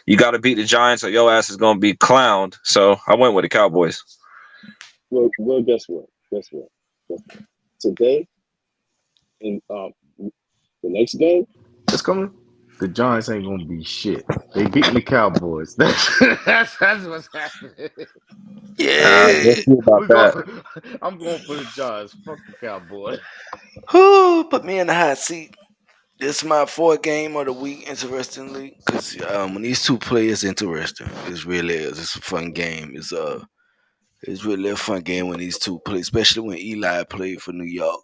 You got to beat the Giants, or your ass is going to be clowned. So I went with the Cowboys. Well, guess what? Today, in the next game, It's coming. The Giants ain't gonna be shit. They beating the Cowboys. That's what's happening. Yeah. We'll see about that. I'm going for the Giants. Fuck the Cowboys. Whew, put me in the hot seat. This is my fourth game of the week, interestingly, because when these two play, it's interesting. It really is. It's a fun game. It's really a fun game when these two play, especially when Eli played for New York.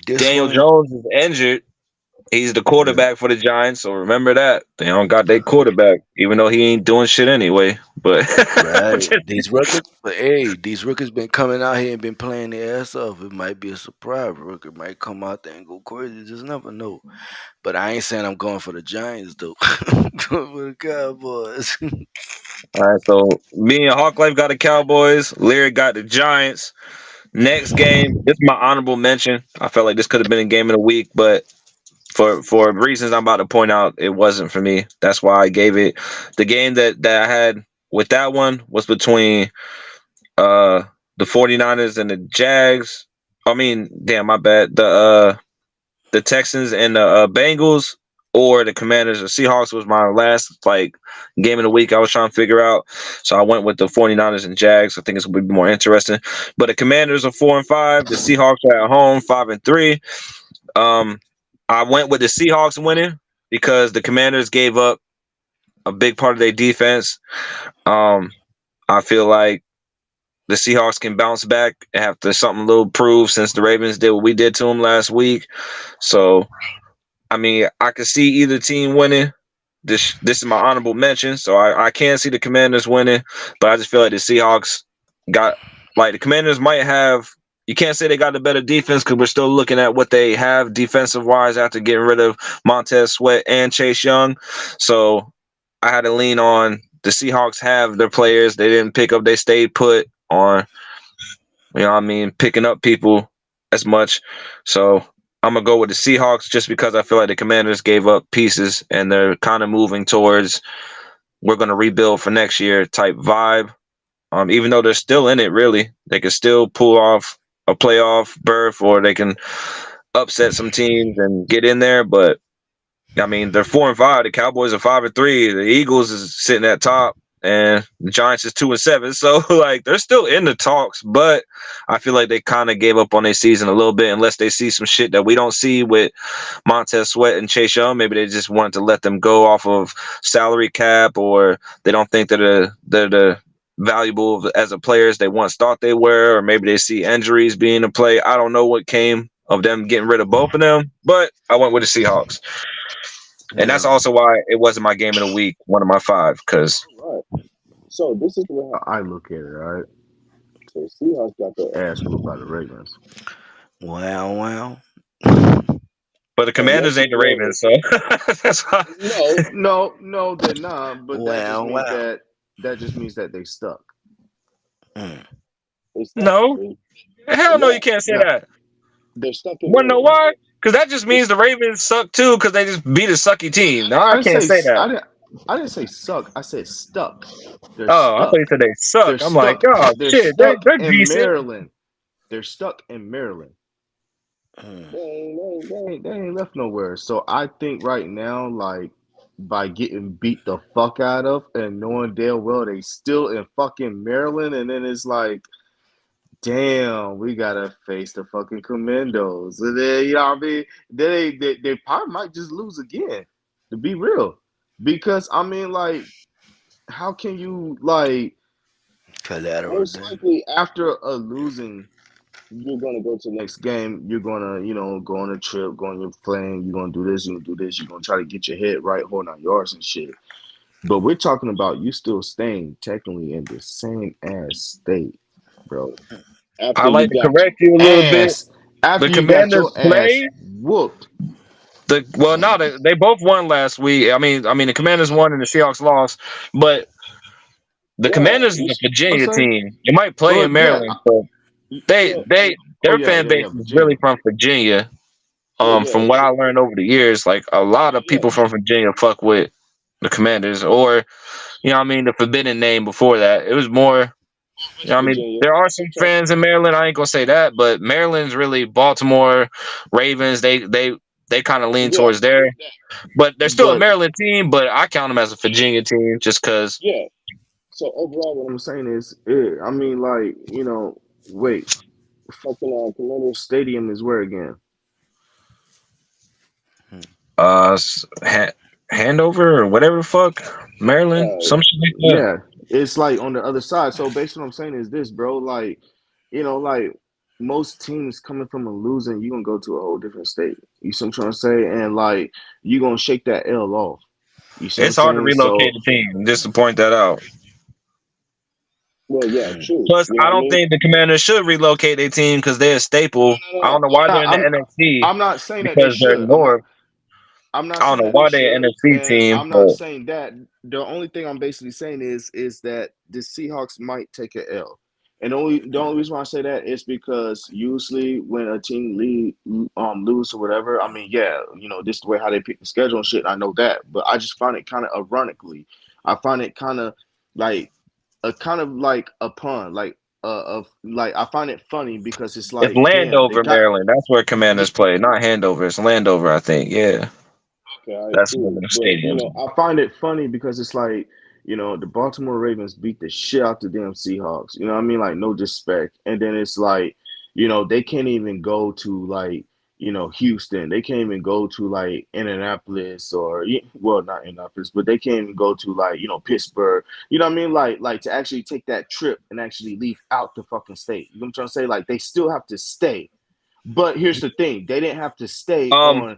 Daniel Jones is injured. He's the quarterback for the Giants, so remember that. They don't got their quarterback, even though he ain't doing shit anyway. But right. these rookies been coming out here and been playing their ass off. It might be a surprise. Rookie might come out there and go crazy. Just never know. But I ain't saying I'm going for the Giants though. I'm going for the Cowboys. All right, so me and Hawk Life got the Cowboys. Lyric got the Giants. Next game, this is my honorable mention. I felt like this could have been a game of the week, but for reasons I'm about to point out, it wasn't for me. That's why I gave it the game that I had with that one was between uh the 49ers and the Jags. I mean, damn, my bad. The Texans and the Bengals or the Commanders or Seahawks was my last like game of the week I was trying to figure out. So I went with the 49ers and Jags. I think it's going to be more interesting. But the Commanders are 4-5. The Seahawks are at home 5-3. I went with the Seahawks winning because the Commanders gave up a big part of their defense. I feel like the Seahawks can bounce back after something a little prove since the Ravens did what we did to them last week. So, I mean, I could see either team winning. This is my honorable mention. So I can't see the Commanders winning, but I just feel like the Seahawks got like the Commanders might have. You can't say they got a better defense because we're still looking at what they have defensive wise after getting rid of Montez Sweat and Chase Young. So I had to lean on the Seahawks have their players. They didn't pick up. They stayed put on, you know what I mean, picking up people as much. So I'm going to go with the Seahawks just because I feel like the Commanders gave up pieces and they're kind of moving towards we're going to rebuild for next year type vibe. Even though they're still in it, really, they can still pull off a playoff berth or they can upset some teams and get in there. But I mean, they're 4-5. The Cowboys are 5-3. The Eagles is sitting at top, and the Giants is 2-7. So like they're still in the talks, but I feel like they kind of gave up on their season a little bit, unless they see some shit that we don't see with Montez Sweat and Chase Young. Maybe they just wanted to let them go off of salary cap, or they don't think they're the valuable as a player as they once thought they were, or maybe they see injuries being a play. I don't know what came of them getting rid of both of them, but I went with the Seahawks. And that's also why it wasn't my game of the week, one of my 5, because All right. So this is the way I look at it, right? so Seahawks got the Ass whooped by the Ravens. Wow. but the Commanders ain't the Ravens, so that's why. No, they're not. But Wow. that just means that they stuck. Mm. they stuck. No, hell no, you can't say Yeah. that. They're stuck in Want to know Maryland. why? Because that just means the Ravens suck too, because they just beat a sucky team. No, I can't say that. I didn't say suck. I said stuck. They're Oh, I thought you stuck. said they suck. They're I'm like, stuck. oh They're shit, stuck they're in decent. Maryland. They're stuck in Maryland. Mm. They ain't left nowhere. So I think right now, like by getting beat the fuck out of and knowing damn well they still in fucking Maryland, and then it's like, damn, we gotta face the fucking Commandos. And then, you know what I mean? They probably might just lose again, to be real. Because I mean, like, how can you like Collateral Most damage. likely, after a losing, you're gonna go to the next game, you're gonna, go on a trip, go on your plane, you're gonna do this, you're gonna do this, you're gonna try to get your head right, holding out yards and shit. But we're talking about you still staying technically in the same ass state, bro. after I you like to got correct you a little bit. Ass after The you got Commanders your ass play whooped. no, they both won last week. I mean, the Commanders won and the Seahawks lost, but the Commanders is a What's Virginia that? team. They might play Well, in yeah. Maryland, so well, their fan base is really Virginia. from Virginia. yeah, From what I learned over the years, like a lot of people from Virginia fuck with the Commanders, or the Forbidden Name before that. It was more. West Virginia. There are some fans in Maryland. I ain't gonna say that, but Maryland's really Baltimore Ravens. They kind of lean towards there, but they're still a But Maryland team. But I count them as a Virginia team just because. Yeah. So overall, what I'm saying is, I mean, like, wait, fucking Commanders Stadium is where again? Handover or whatever the fuck, Maryland, some shit like that. Yeah, it's like on the other side. So basically, what I'm saying is this, bro. Like, like most teams coming from a losing, you're gonna go to a whole different state. You see what I'm trying to say? And like, you're gonna shake that L off. You see It's what I'm hard to saying? So relocate a team. Just to point that out. well, yeah, true. Plus, You know I what I don't mean? think the Commanders should relocate their team because they're a staple. I don't know why they're in the NFC I'm not saying that they because they're should. North. I'm not I don't saying know that they why they're an should, NFC and team, I'm not but saying that. The only thing I'm basically saying is that the Seahawks might take an L. And the only reason why I say that is because usually when a team lose or whatever, I mean, yeah, this is the way how they pick the schedule and shit. I know that, but I just find it kind of ironically. I find it kind of like a kind of like a pun, like of like I find it funny because it's It's like, damn, they Landover, got Maryland. That's where Commanders play, not Handover. It's Landover, I think. Yeah, Okay, all right, that's one of cool. the But you stadiums. know, I find it funny because it's like, the Baltimore Ravens beat the shit out the damn Seahawks. You know what I mean? Like, no disrespect. And then it's like, they can't even go to like, Houston. They can't even go to like Indianapolis or well, not Indianapolis, but they can't even go to like, Pittsburgh. You know what I mean? Like to actually take that trip and actually leave out the fucking state. You know what I'm trying to say? Like they still have to stay. But here's the thing: they didn't have to stay on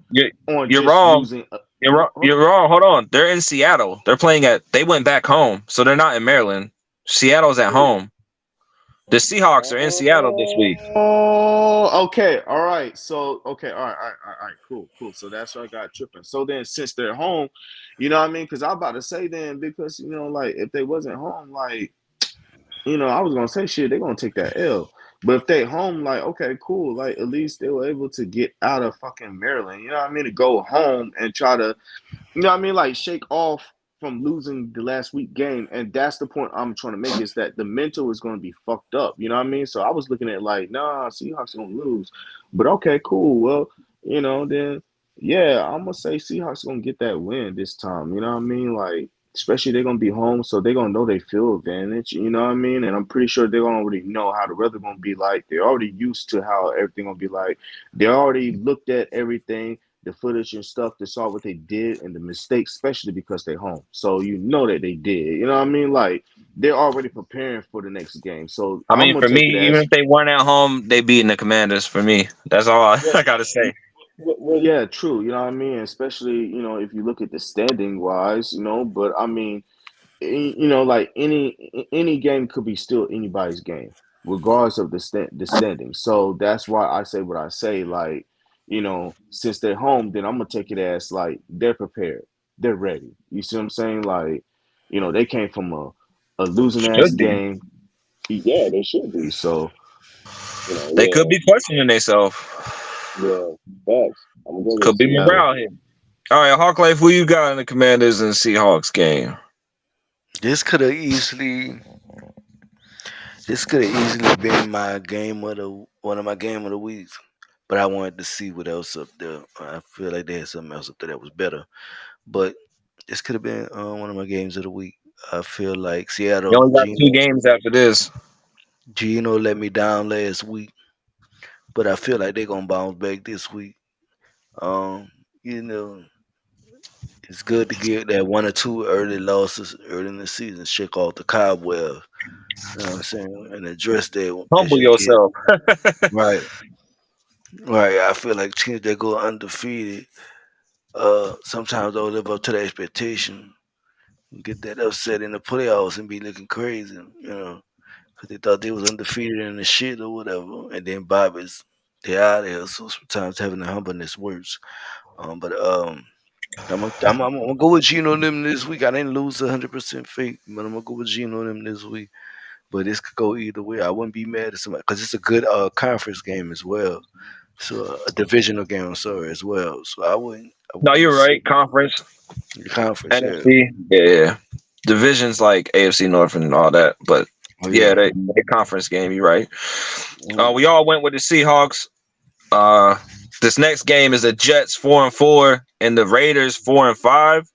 You're just wrong. losing. You're wrong. You're wrong. Hold on. They're in Seattle. They're playing at. They went back home, so they're not in Maryland. Seattle's at home. The Seahawks are in Seattle this week. Oh, okay. All right. So, okay. All right. Cool. So that's why I got tripping. So then, since they're home, you know what I mean? Because I'm about to say then, because, like, if they wasn't home, like, I was going to say shit, they're going to take that L. But if they home, like, okay, cool. Like, at least they were able to get out of fucking Maryland. You know what I mean? To go home and try to, like shake off from losing the last week game. And that's the point I'm trying to make is that the mental is going to be fucked up. You know what I mean? So I was looking at like, nah, Seahawks going to lose. But okay, cool. Well, then yeah, I'm going to say Seahawks going to get that win this time. You know what I mean? Like, especially they're going to be home, so they're going to know they feel advantage. You know what I mean? And I'm pretty sure they already know how the weather going to be like. They're already used to how everything going to be like. They already looked at everything, the footage and stuff, they saw what they did and the mistakes, especially because they're home. So you know that they did. You know what I mean? Like they're already preparing for the next game. So I I'm mean, gonna for take it me, even as if they weren't at home, they beating the Commanders. For me, that's all what I gotta say. what yeah, true. You know what I mean? Especially, if you look at the standing wise, but I mean, like any game could be still anybody's game, regardless of the standing. So that's why I say what I say. Like, since they're home, then I'm gonna take it as like they're prepared, they're ready. You see what I'm saying? Like, they came from a losing ass Should be. game. yeah, they should be. So They could Yeah, be questioning themselves. yeah, facts. I'm gonna go with Could be Seattle. morale here. All right, Hawk Life, who you got in the Commanders and Seahawks game? This could have easily been my game of the one of my game of the weeks. But I wanted to see what else up there. I feel like they had something else up there that was better. But this could have been one of my games of the week. I feel like You Seattle only got two games after this. Gino let me down last week, but I feel like they're gonna bounce back this week. Um, you know, it's good to get that one or two early losses early in the season, shake off the cobweb. You know what I'm saying? And address that as Humble you get yourself. right. Right. I feel like teams that go undefeated, sometimes don't live up to the expectation. Get that upset in the playoffs and be looking crazy, because they thought they was undefeated in the shit or whatever. And then Bobby's they out of here. So sometimes having the humbleness works. But I'm gonna go with Gino and them this week. I didn't lose 100% faith, but I'm gonna go with Gino and them this week. But this could go either way. I wouldn't be mad at somebody because it's a good conference game as well. So a divisional game, I'm sorry, as well. So I No, wouldn't you're say right. Conference, the conference, yeah. NFC, yeah. Divisions like AFC North and all that, but Oh yeah, yeah. they conference game. You're right. Mm. We all went with the Seahawks. Uh, this next game is the Jets 4-4 and the Raiders 4-5.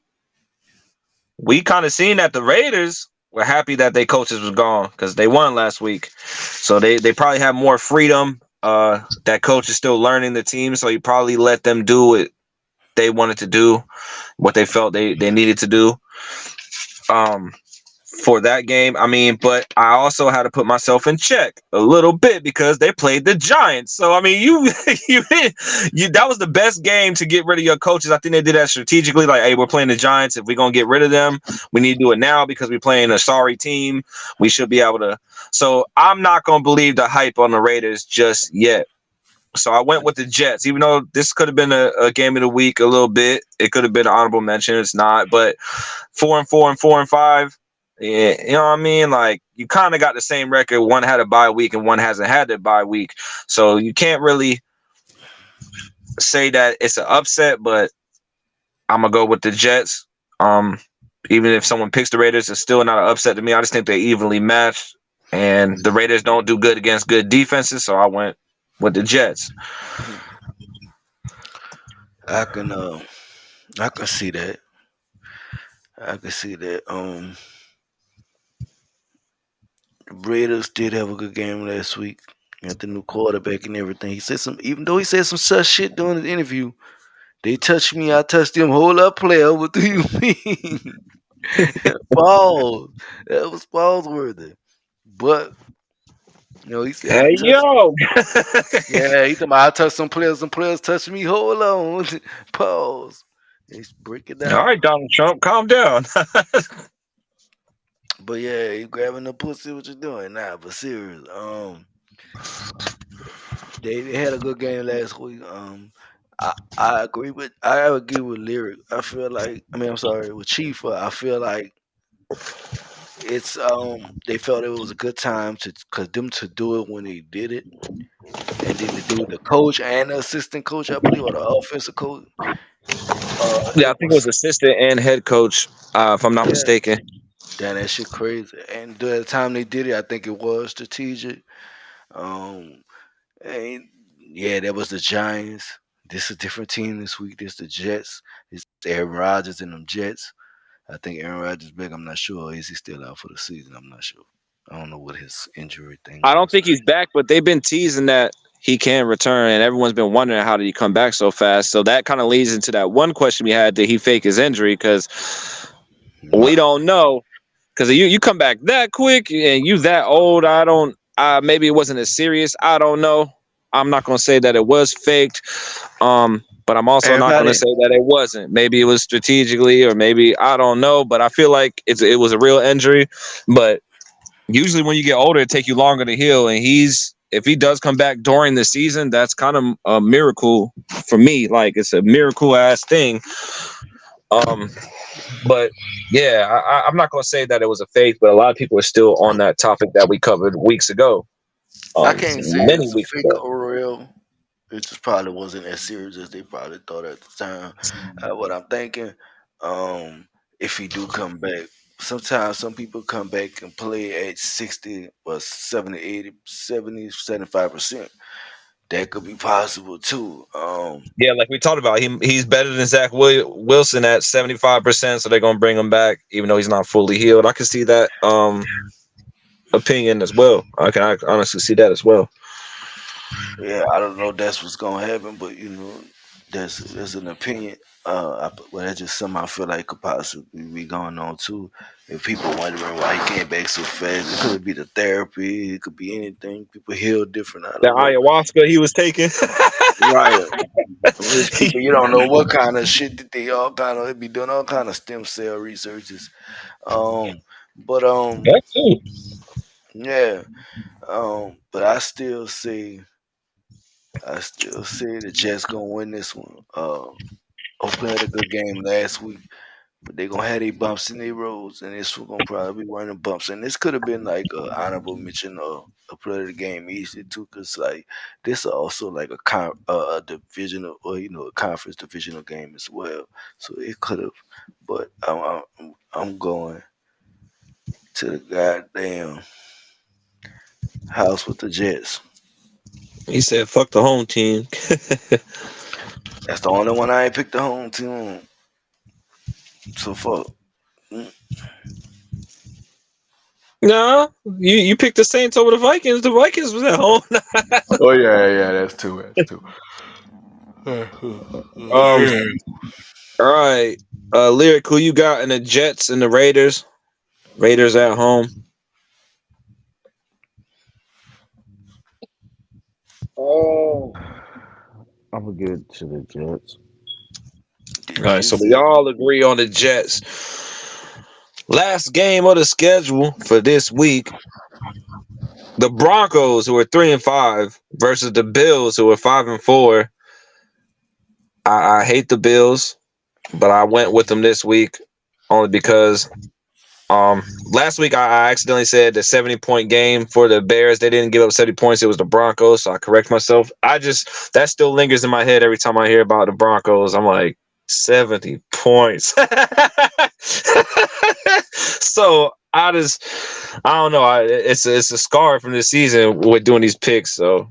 We kind of seen that the Raiders were happy that their coaches was gone because they won last week, so they probably have more freedom. That coach is still learning the team, so he probably let them do what they wanted to do, what they felt they needed to do. Um, for that game. I mean, but I also had to put myself in check a little bit because they played the Giants. So I mean, you that was the best game to get rid of your coaches. I think they did that strategically. Like, hey, we're playing the Giants. If we're gonna get rid of them, we need to do it now because we're playing a sorry team. We should be able to. So I'm not gonna believe the hype on the Raiders just yet. So I went with the Jets, even though this could have been a game of the week a little bit. It could have been an honorable mention. It's not, but 4-4 and 4-5. Yeah, you know what I mean? Like, you kind of got the same record. One had a bye week and one hasn't had a bye week. So you can't really say that it's an upset, but I'm going to go with the Jets. even if someone picks the Raiders, it's still not an upset to me. I just think they evenly matched, and the Raiders don't do good against good defenses, so I went with the Jets. I can see that. I can see that. Raiders did have a good game last week. Got the new quarterback and everything. He said even though he said some such shit during the interview. They touched me, I touched them. Hold up, player. What do you mean? Balls. That was balls worthy. But he said I Hey, touched. yo! Yeah, he told me I touched some players touched me. Hold on. Pause. Let's break it down. All right, Donald Trump, calm down. But yeah, you grabbing the pussy, what you doing? Nah, but serious. They had a good game last week. I agree with Lyric. I feel like I'm sorry with Chief. I feel like it's they felt it was a good time to do it when they did it, and then to do the coach and the assistant coach, I believe, or the offensive coach. Yeah, I think it was assistant and head coach, if I'm not mistaken. Damn, that shit crazy. And the time they did it, I think it was strategic. And yeah, that was the Giants. This is a different team this week. This the Jets. It's Aaron Rodgers and them Jets. I think Aaron Rodgers back. I'm not sure. Is he still out for the season? I'm not sure. I don't know what his injury thing. I don't think he's back, but they've been teasing that he can return, and everyone's been wondering how did he come back so fast. So that kind of leads into that one question we had: did he fake his injury? Because we don't know. Because you come back that quick and you that old. Maybe it wasn't as serious. I don't know. I'm not going to say that it was faked. But I'm also not going to say that it wasn't. Maybe it was strategically, or maybe I don't know. But I feel like it was a real injury. But usually when you get older, it takes you longer to heal. And if he does come back during the season, that's kind of a miracle for me. Like, it's a miracle ass thing. But yeah, I'm not going to say that it was a fake, but a lot of people are still on that topic that we covered weeks ago. I can't say many it's a weeks fake ago. or real. It just probably wasn't as serious as they probably thought at the time. What I'm thinking, if he do come back, sometimes some people come back and play at 60 or 70, 80, 70, 75%. That could be possible too. Yeah, like we talked about, he's better than Zach Wilson at 75%, so they're gonna bring him back, even though he's not fully healed. I can see that opinion as well. I can honestly see that as well. Yeah, I don't know if that's what's gonna happen, but there's an opinion. That's just something I feel like could possibly be going on too. If people wondering why he came back so fast, it could be the therapy, it could be anything. People heal different. The ayahuasca he was taking, right? Rich people, you don't know what kind of shit that they be doing all kind of stem cell researches. But that too. yeah, but I still say the Jets gonna win this one. Oakland had a good game last week, but they gonna have their bumps in their roads, and this one gonna probably be running bumps. And this could have been like an honorable mention or a player of the game easily too, because like this is also like a divisional or a conference divisional game as well. So it could have, but I'm going to the goddamn house with the Jets. He said, "Fuck the home team." That's the only one I ain't picked the home team on. So fuck. No, you picked the Saints over the Vikings. The Vikings was at home. Oh yeah, that's two. All right, Lyric, who you got in the Jets and the Raiders? Raiders at home. Oh, I'm gonna give it to the Jets. All right, so we all agree on the Jets. Last game of the schedule for this week: the Broncos, who are 3-5, versus the Bills, who are 5-4. I hate the Bills, but I went with them this week only because last week I accidentally said the 70-point game for the Bears. They didn't give up 70 points. It was the Broncos, so I correct myself. That still lingers in my head every time I hear about the Broncos. I'm like, 70 points. So I don't know. It's a scar from this season with doing these picks. So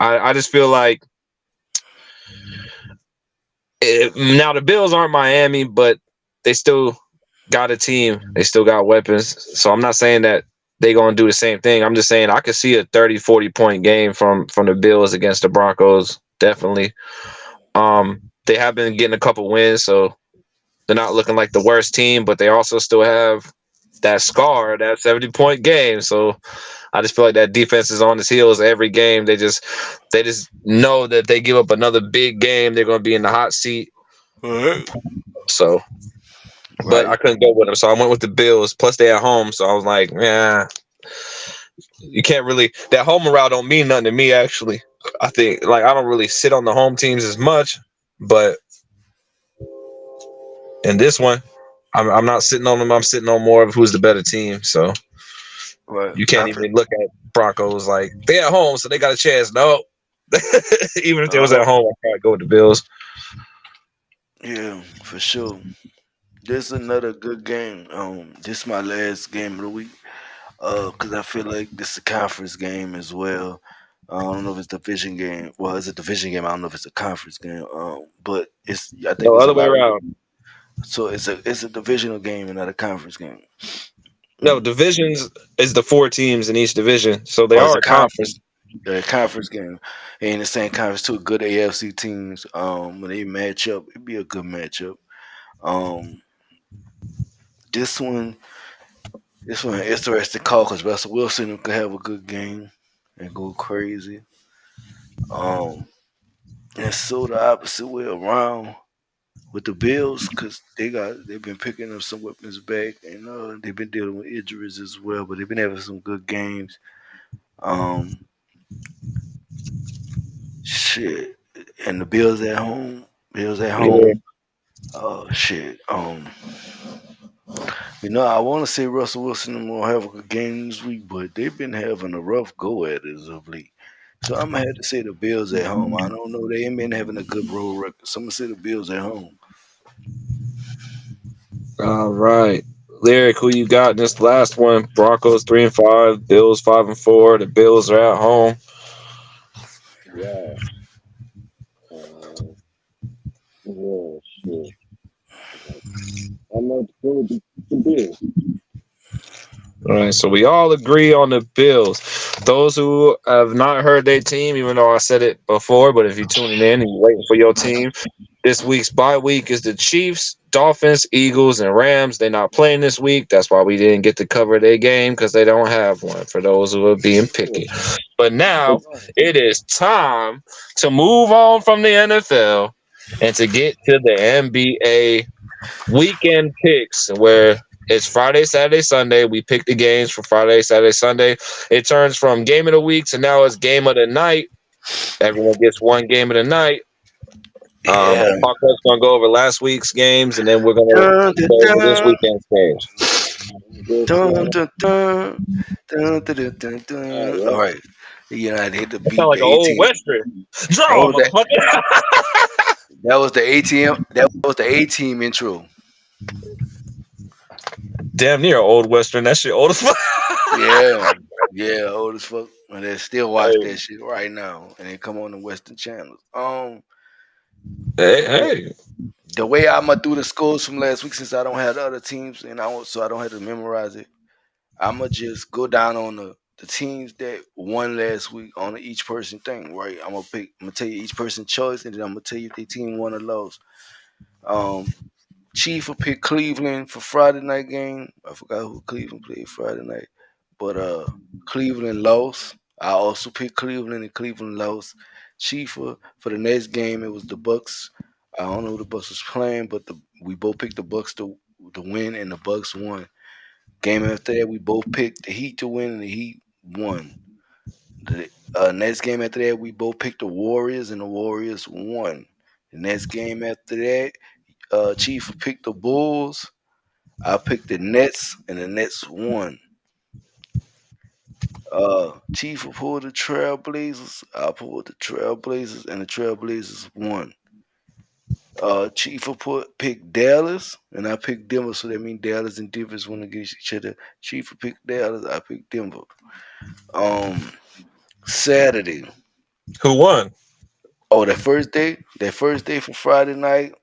I just feel like now the Bills aren't Miami, but they still got a team. They still got weapons. So I'm not saying that they going to do the same thing. I'm just saying I could see a 30, 40-point game from the Bills against the Broncos. Definitely. They have been getting a couple wins, so they're not looking like the worst team, but they also still have that scar, that 70-point game. So I just feel like that defense is on his heels every game. They just know that they give up another big game, they're going to be in the hot seat. So, but I couldn't go with them, so I went with the Bills. Plus, they at home, so I was like, yeah, you can't really. That home morale don't mean nothing to me. Actually, I think like I don't really sit on the home teams as much, but in this one, I'm not sitting on them. I'm sitting on more of who's the better team. So you can't even look at Broncos like they at home, so they got a chance. No, even if they was at home, I'd probably go with the Bills. Yeah, for sure. This is another good game. This is my last game of the week. Because I feel like this is a conference game as well. I don't know if it's a division game. Well, it's a division game. I don't know if it's a conference game. But I think No, it's a other way lot. around. So it's a divisional game and not a conference game. No, divisions is the 4 teams in each division, so they Oh, it's are a a conference. conference game. And in the same conference, two good AFC teams. When they match up, it'd be a good matchup. Um, this one interesting call because Russell Wilson could have a good game and go crazy. Um, and so the opposite way around with the Bills because they've been picking up some weapons back and they've been dealing with injuries as well, but they've been having some good games. Um, shit, and the Bills at home. Bills at Yeah. home. Oh shit. I want to say Russell Wilson will have a good game this week, but they've been having a rough go at it as of late. So I'm gonna have to say the Bills at home. I don't know. They ain't been having a good road record. So I'm gonna say the Bills at home. All right. Lyric, who you got in this last one? Broncos 3-5, Bills 5-4. The Bills are at home. Yeah. Yeah, shit. I'm not sure with the Bills. All right, so we all agree on the Bills. Those who have not heard their team, even though I said it before, but if you're tuning in and you're waiting for your team, this week's bye week is the Chiefs, Dolphins, Eagles, and Rams. They're not playing this week. That's why we didn't get to cover their game because they don't have one, for those who are being picky. But now it is time to move on from the NFL and to get to the NBA weekend picks where it's Friday, Saturday, Sunday. We pick the games for Friday, Saturday, Sunday. It turns from game of the week to now it's game of the night. Everyone gets one game of the night. Yeah. Parker's going to go over last week's games, and then we're going to Dun, dun, go over this dun, weekend's games. dun, dun, dun, dun, dun, dun, dun. All right. I hit the It sound beat. like The an old ATM. Western. That Draw, was that. motherfucker. That was the ATM. That was the A team intro. Damn near old Western. That shit old as fuck. Yeah, old as fuck. And they still watch Hey, that shit right now, and they come on the Western channels. hey. The way I'ma do the scores from last week, since I don't have the other teams, and so I don't have to memorize it. I'ma just go down on the teams that won last week on each person thing, right? I'm gonna tell you each person choice, and then I'm gonna tell you if their team won or lost. Um, Chief will pick Cleveland for Friday night game. I forgot who Cleveland played Friday night, but Cleveland lost. I also picked Cleveland, and Cleveland lost. Chief for the next game, it was the Bucks. I don't know who the Bucks was playing, but we both picked the Bucks to win, and the Bucks won. Game after that, we both picked the Heat to win, and the Heat won. The next game after that, we both picked the Warriors, and the Warriors won. The next game after that, Chief picked the Bulls. I picked the Nets, and the Nets won. Chief pulled the Trailblazers. I pulled the Trailblazers, and the Trailblazers won. Chief will pick Dallas, and I picked Denver, so that means Dallas and Denver's want to get each other. Chief will pick Dallas, I pick Denver. Saturday. Who won? Oh, that first day for Friday night.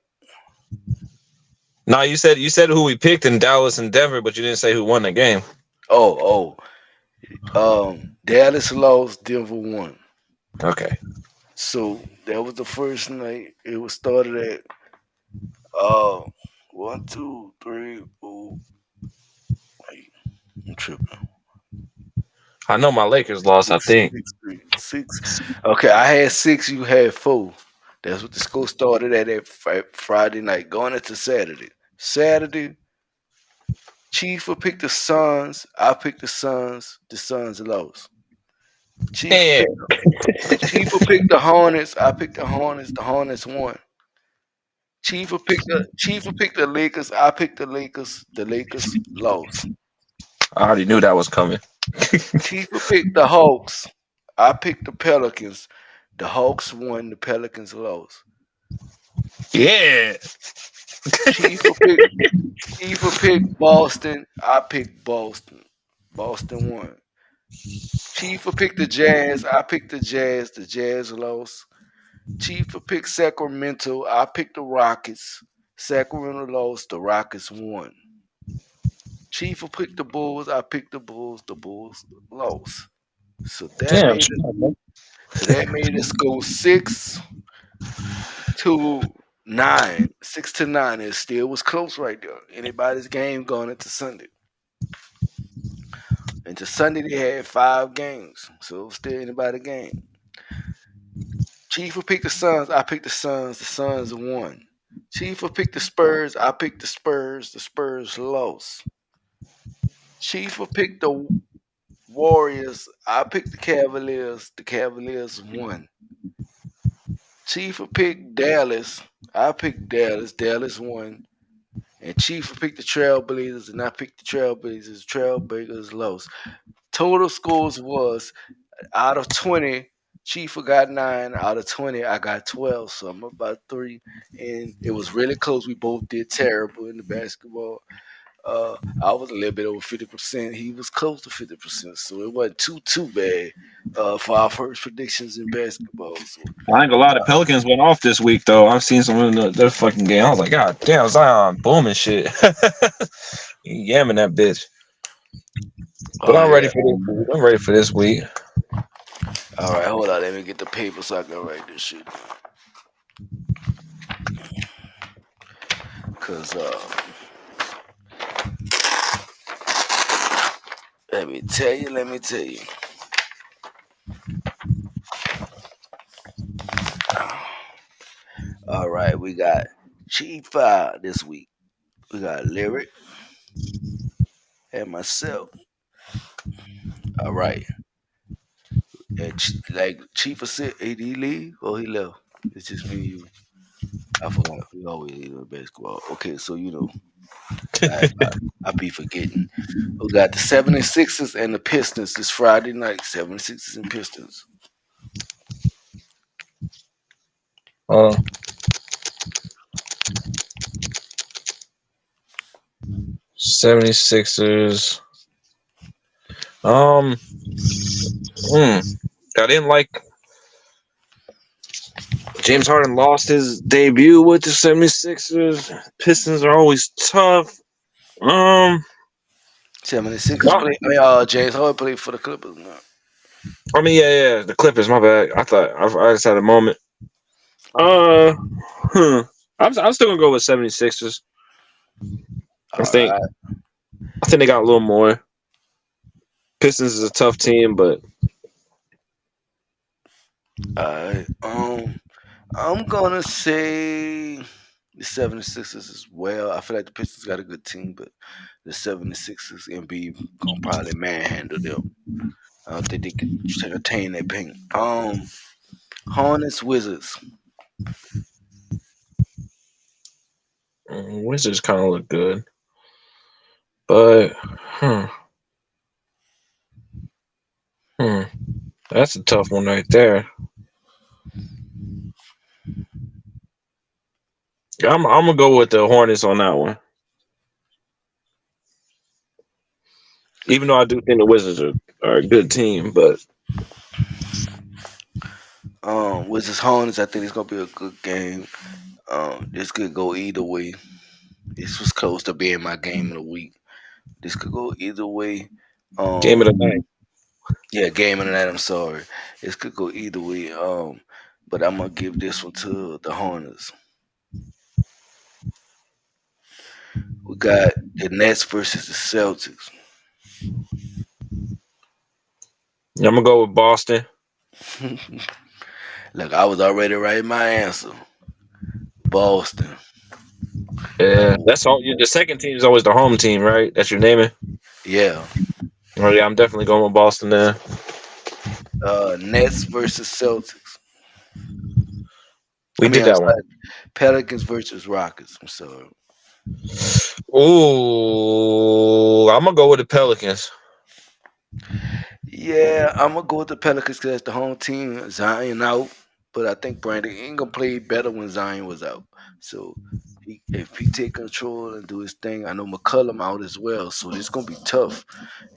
No, you said who we picked in Dallas and Denver, but you didn't say who won the game. Dallas lost, Denver won. Okay. So that was the first night. It was started at uh 1, 2, 3, 4. Wait, I'm tripping. I know my Lakers lost, I think. 6. Okay, I had 6. You had 4. That's what the school started at Friday night, going into Saturday. Saturday, Chief will pick the Suns. I picked the Suns. The Suns lost. Chief will Yeah. pick the Hornets. I picked the Hornets. The Hornets won. Chief will pick the Lakers. I picked the Lakers. The Lakers lost. I already knew that was coming. Chief will pick the Hawks. I picked the Pelicans. The Hawks won. The Pelicans lost. Yeah. Chief will pick Boston. I picked Boston. Boston won. Chief will pick the Jazz. I picked the Jazz. The Jazz lost. Chief will pick Sacramento. I picked the Rockets. Sacramento lost. The Rockets won. Chief will pick the Bulls. I picked the Bulls. The Bulls lost. So that Damn. made us go 6-9. 6-9. It still was close right there. Anybody's game going into Sunday. Into Sunday they had 5 games. So it was still anybody's game. Chief will pick the Suns. I picked the Suns. The Suns won. Chief will pick the Spurs. I picked the Spurs. The Spurs lost. Chief will pick the Warriors. I picked the Cavaliers. The Cavaliers won. Chief will pick Dallas. I picked Dallas. Dallas won. And Chief will pick the Trailblazers, and I picked the Trailblazers. Trailblazers lost. Total scores was out of 20. Chief got 9. Out of 20, I got 12. So I'm about 3. And it was really close. We both did terrible in the basketball. I was a little bit over 50%. He was close to 50%. So it wasn't too bad for our first predictions in basketball. So, I ain't gonna lie, the Pelicans went off this week though. I've seen some of their fucking game. I was like, God damn, Zion booming shit. Yamming that bitch. But I'm ready for this. I'm ready for this week. All right, hold on. Let me get the paper so I can write this shit. Cause let me tell you. All right, we got Chief this week. We got Lyric and myself. All right. And like Chief said, did he leave or he left? It's just me and you. I forgot. We always leave in basketball. Okay, so I be forgetting. We got the 76ers and the Pistons this Friday night. 76ers and Pistons. 76ers. I didn't like James Harden lost his debut with the 76ers. Pistons are always tough. 76ers No. play. James Harden played for the Clippers now. I mean, yeah, the Clippers. My bad. I thought I just had a moment. I'm still gonna go with 76ers. I think they got a little more. Pistons is a tough team, but I'm gonna say the 76ers as well. I feel like the Pistons got a good team, but the 76ers and be gonna probably manhandle them. I don't think they can attain that paint. Hornets Wizards. Wizards kind of look good, but that's a tough one right there. I'm gonna go with the Hornets on that one. Even though I do think the Wizards are a good team, but Wizards Hornets, I think it's gonna be a good game. This could go either way. This was close to being my game of the week. This could go either way. game of the Um, night. yeah, game of the night. I'm sorry. This could go either way. But I'm gonna give this one to the Hornets. We got the Nets versus the Celtics. I'm gonna go with Boston. Look, I was already writing my answer. Boston. Yeah, that's all. The second team is always the home team, right? That's your naming. Yeah. Oh yeah, I'm definitely going with Boston there. Nets versus Celtics. We did that one. Pelicans versus Rockets. I'm sorry. Ooh, I'm gonna go with the Pelicans. Yeah, I'm gonna go with the Pelicans because that's the home team. Zion out, but I think Brandon Ingram played better when Zion was out. So if he take control and do his thing, I know McCollum out as well. So it's gonna be tough.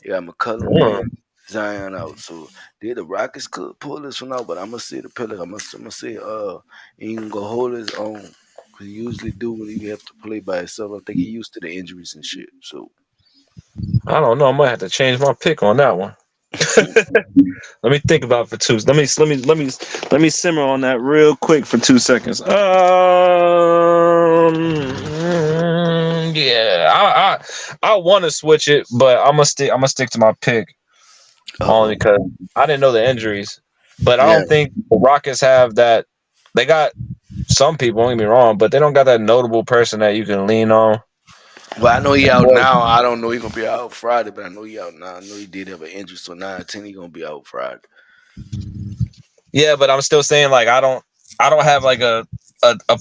You got McCollum Yeah. and Zion out. So the Rockets could pull this one out, but I'm gonna say the Pelicans. I'm gonna say Ingram gonna hold his own. Cause he usually do when he have to play by himself. I think he used to the injuries and shit. So I don't know. I might have to change my pick on that one. Let me think about it for two. Let me simmer on that real quick for 2 seconds. Yeah, I want to switch it, but I'm gonna stick to my pick only because I didn't know the injuries. But I don't think the Rockets have that. They got some people. Don't get me wrong, but they don't got that notable person that you can lean on. Well, I know he out now. I don't know he gonna be out Friday, but I know he out now. I know he did have an injury, so 9-10 he gonna be out Friday. Yeah, but I'm still saying like I don't have like a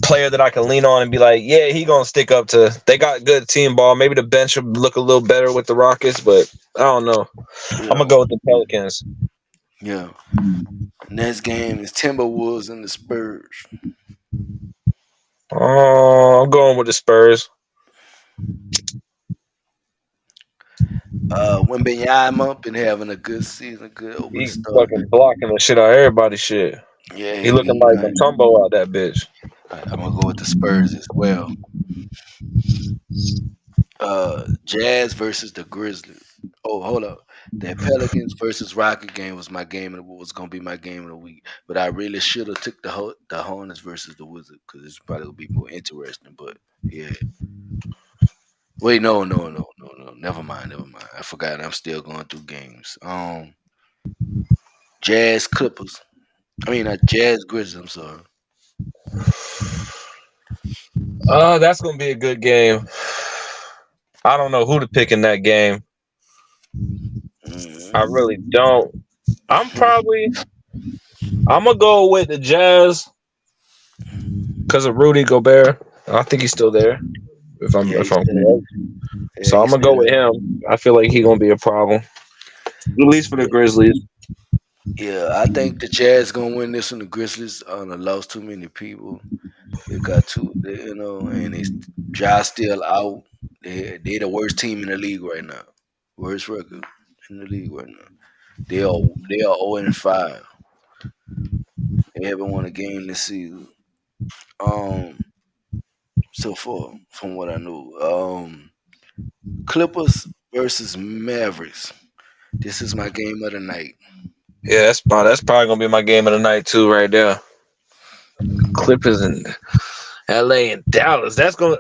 player that I can lean on and be like, yeah, he gonna stick up to. They got good team ball. Maybe the bench will look a little better with the Rockets, but I don't know. Yeah. I'm gonna go with the Pelicans. Yeah. Next game is Timberwolves and the Spurs. Oh, I'm going with the Spurs. Wembanyama been having a good season, good open He's start. fucking blocking the shit out of everybody's shit. Yeah, He looking like a Tumbo out that bitch. I'm gonna go with the Spurs as well. Jazz versus the Grizzlies. Oh, hold up. That Pelicans versus Rocket game was my game and was gonna be my game of the week. But I really should have took the Hornets versus the Wizards because it's probably gonna be more interesting. But yeah. Wait, no. Never mind. I forgot. I'm still going through games. Jazz Clippers. I mean, Jazz Grizzlies. I'm sorry. That's gonna be a good game. I don't know who to pick in that game. I really don't. I'm gonna go with the Jazz because of Rudy Gobert. I think he's still there. If I'm correct. So I'm gonna go with him. I feel like he's gonna be a problem, at least for the Grizzlies. Yeah, I think the Jazz gonna win this one. The Grizzlies lost too many people. They got and it's Ja still out. They the worst team in the league right now. Worst record in the league right now. They are 0-5. They haven't won a game this season. So far, from what I know. Clippers versus Mavericks. This is my game of the night. Yeah, that's probably gonna be my game of the night too, right there. Clippers in LA and Dallas. That's gonna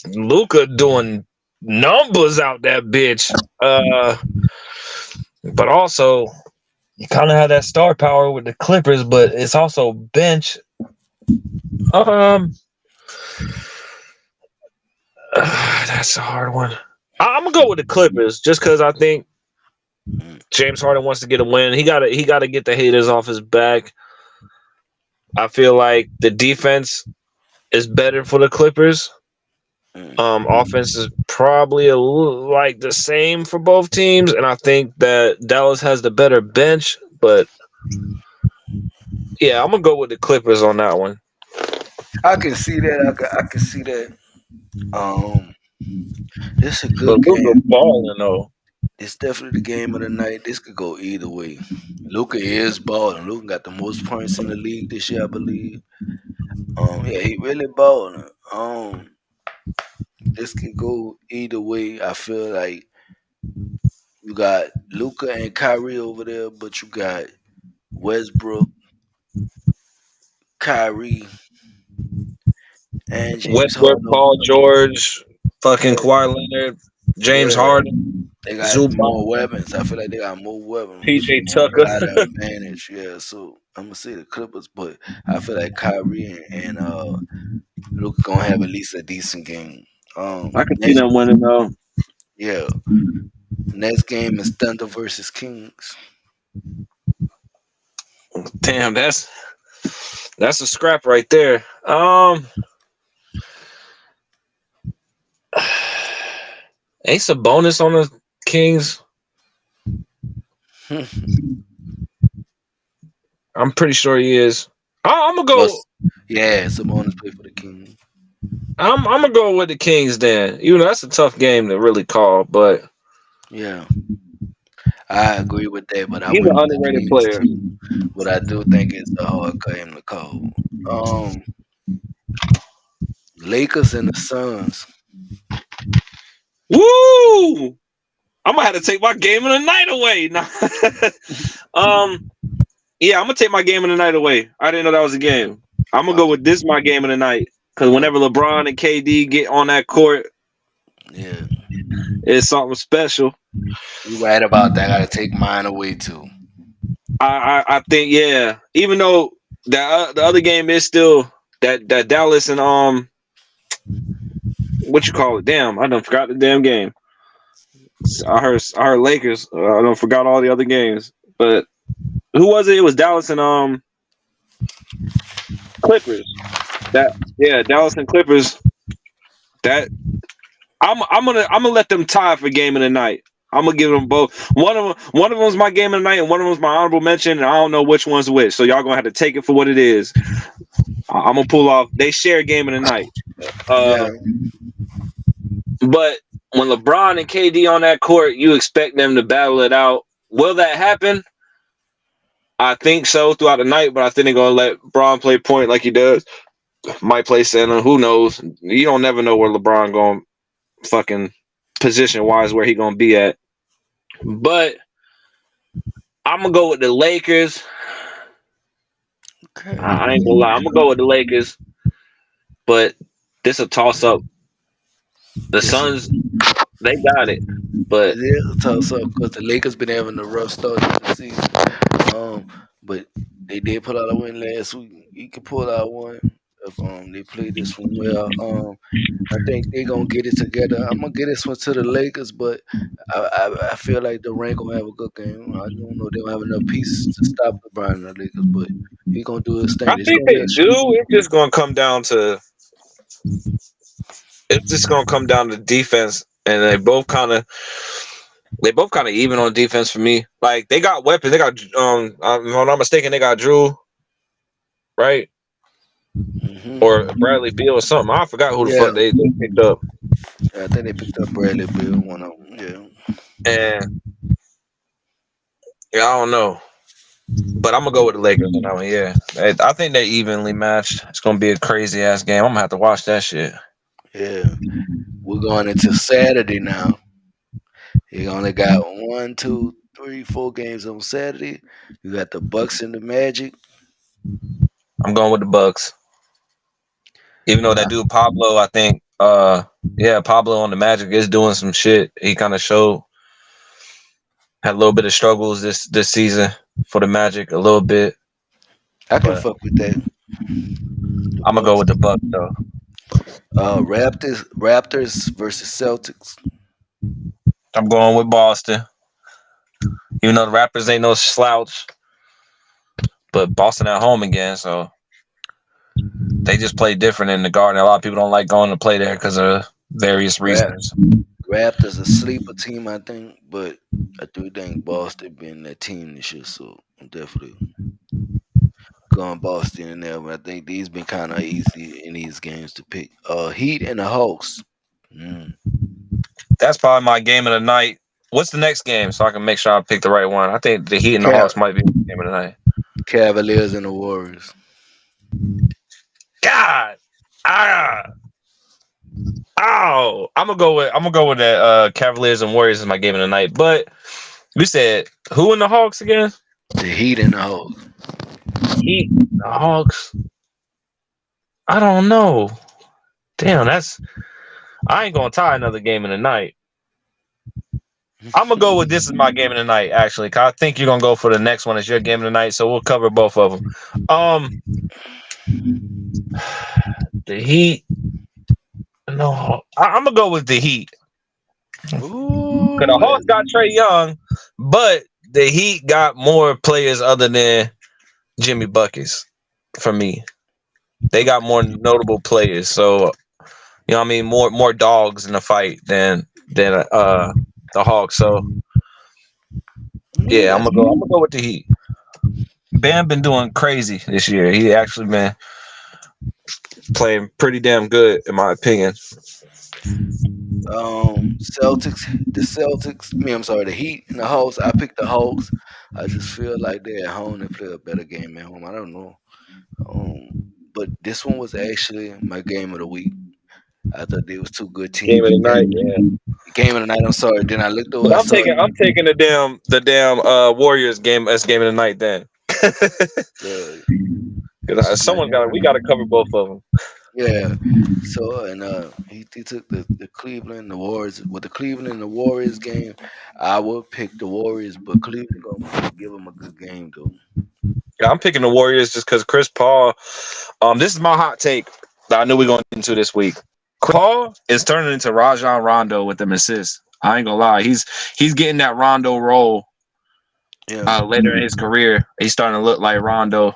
Luka doing numbers out that bitch. But also you kind of have that star power with the Clippers, but it's also bench. That's a hard one. I'm gonna go with the Clippers just because I think James Harden wants to get a win. He gotta get the haters off his back. I feel like the defense is better for the Clippers. Offense is probably like the same for both teams, and I think that Dallas has the better bench. But yeah, I'm gonna go with the Clippers on that one. I can see that. I can see that. This a But good Luka game. balling though. It's definitely the game of the night. This could go either way. Luca is balling. Luca got the most points in the league this year, I believe. Yeah, he really balling. This can go either way. I feel like you got Luca and Kyrie over there, but you got Westbrook, Kyrie, and James Westbrook, Harden over Paul there. George, fucking Yeah, Kawhi Leonard, James yeah. Harden, They got Zubac, more weapons. I feel like they got more weapons. PJ Tucker. Got an advantage. Yeah, so I'm gonna say the Clippers, but I feel like Kyrie and Luka gonna have at least a decent game. I could see Next, them winning though. yeah, next game is Thunder versus Kings. Damn, that's a scrap right there. Ain't a bonus on the Kings. I'm pretty sure he is. I'm gonna go. Yeah, Sabonis play for the Kings. I'm gonna go with the Kings then. Even though that's a tough game to really call, but Yeah, I agree with that, but I He's went an with the underrated Kings player. too. But I do think it's a hard game to call. Lakers and the Suns. woo! I'm gonna have to take my game of the night away. Nah. Yeah, I'm gonna take my game of the night away. I didn't know that was a game. I'm gonna go with this my game of the night because whenever LeBron and KD get on that court, Yeah, it's something special. you right about that. I gotta take mine away too. I think yeah. Even though that the other game is still that Dallas and what you call it? Damn, I done forgot the damn game. I heard Lakers. I don't forgot all the other games. But who was it? It was Dallas and Clippers. Dallas and Clippers. That I'm gonna let them tie for game of the night. I'm gonna give them both. One of them's my game of the night, and one of them's my honorable mention. And I don't know which one's which, so y'all gonna have to take it for what it is. I'm gonna pull off. They share game of the night. Yeah, But when LeBron and KD on that court, you expect them to battle it out. Will that happen? I think so throughout the night, but I think they're gonna let LeBron play point like he does. Might play center. Who knows? You don't never know where LeBron going fucking position wise where he gonna be at. But I'm gonna go with the Lakers. okay. I ain't gonna lie. I'm gonna go with the Lakers. But this a toss up. The Suns, they got it. But It is a toss up because the Lakers been having a rough start to the season. But they did put out a win last week. You can pull out one if they play this one well. I think they gonna get it together. I'm gonna get this one to the Lakers, but I feel like Durant gonna have a good game. I don't know if they don't have enough pieces to stop LeBron and the Lakers, but he gonna do his I thing. It's think gonna be they a do. It's just gonna come down to defense, and they both kind of even on defense for me. Like they got weapons. They got if I'm not mistaken, they got Drew, right? Or Bradley Beal or something. I forgot who the fuck they picked up. Yeah, I think they picked up Bradley Beal, one of them. Yeah. And yeah, I don't know. But I'm gonna go with the Lakers on that one. Yeah, I think they evenly matched. It's gonna be a crazy ass game. I'm gonna have to watch that shit. Yeah. We're going into Saturday now. You only got 1, 2, 3, 4 games on Saturday. You got the Bucks and the Magic. I'm going with the Bucks. Even though that dude Pablo, I think, Pablo on the Magic is doing some shit. He kind of had a little bit of struggles this season for the Magic, a little bit. I can fuck with that. I'm gonna go with the Bucks though. Raptors versus Celtics. I'm going with Boston. Even though the Raptors ain't no slouch, but Boston at home again, so they just play different in the Garden. A lot of people don't like going to play there because of various reasons. Raptors a sleeper team, I think, but I do think Boston being that team this year, so definitely. going Boston in there, but I think these been kind of easy in these games to pick. Heat and the Hawks. Mm. That's probably my game of the night. What's the next game so I can make sure I pick the right one? I think the Heat and the Hawks might be the game of the night. Cavaliers and the Warriors. God, I'm gonna go with that. Cavaliers and Warriors is my game of the night. But we said who in the Hawks again? The Heat and the Hawks. Heat, the Hawks. I don't know. Damn, I ain't gonna tie another game of the night. I'm gonna go with this is my game of the night, actually. Cause I think you're gonna go for the next one as your game of the night, so we'll cover both of them. The Heat. No, I'm gonna go with the Heat. Ooh, Cause the Hawks got Trae Young, but the Heat got more players other than Jimmy Buckets. For me, they got more notable players. So you know what I mean, more dogs in the fight than the Hawks. So yeah, I'm gonna go with the Heat. Bam been doing crazy this year. He actually been playing pretty damn good, in my opinion. The Heat and the Hawks. I picked the Hawks. I just feel like they're at home. They play a better game at home. I don't know. But this one was actually my game of the week. I thought they was two good teams. Game of the night, yeah. Game of the night. I'm sorry. Then I looked over. I'm taking the damn Warriors game as game of the night then. Because we got to cover both of them. Yeah. So he took the Cleveland, the Warriors. With the Cleveland and the Warriors game, I would pick the Warriors, but Cleveland gonna give them a good game though. Yeah, I'm picking the Warriors just because Chris Paul. This is my hot take that I knew we were going into this week. Chris Paul is turning into Rajon Rondo with them assists. I ain't gonna lie, he's getting that Rondo role. Yeah. Later in his career, he's starting to look like Rondo.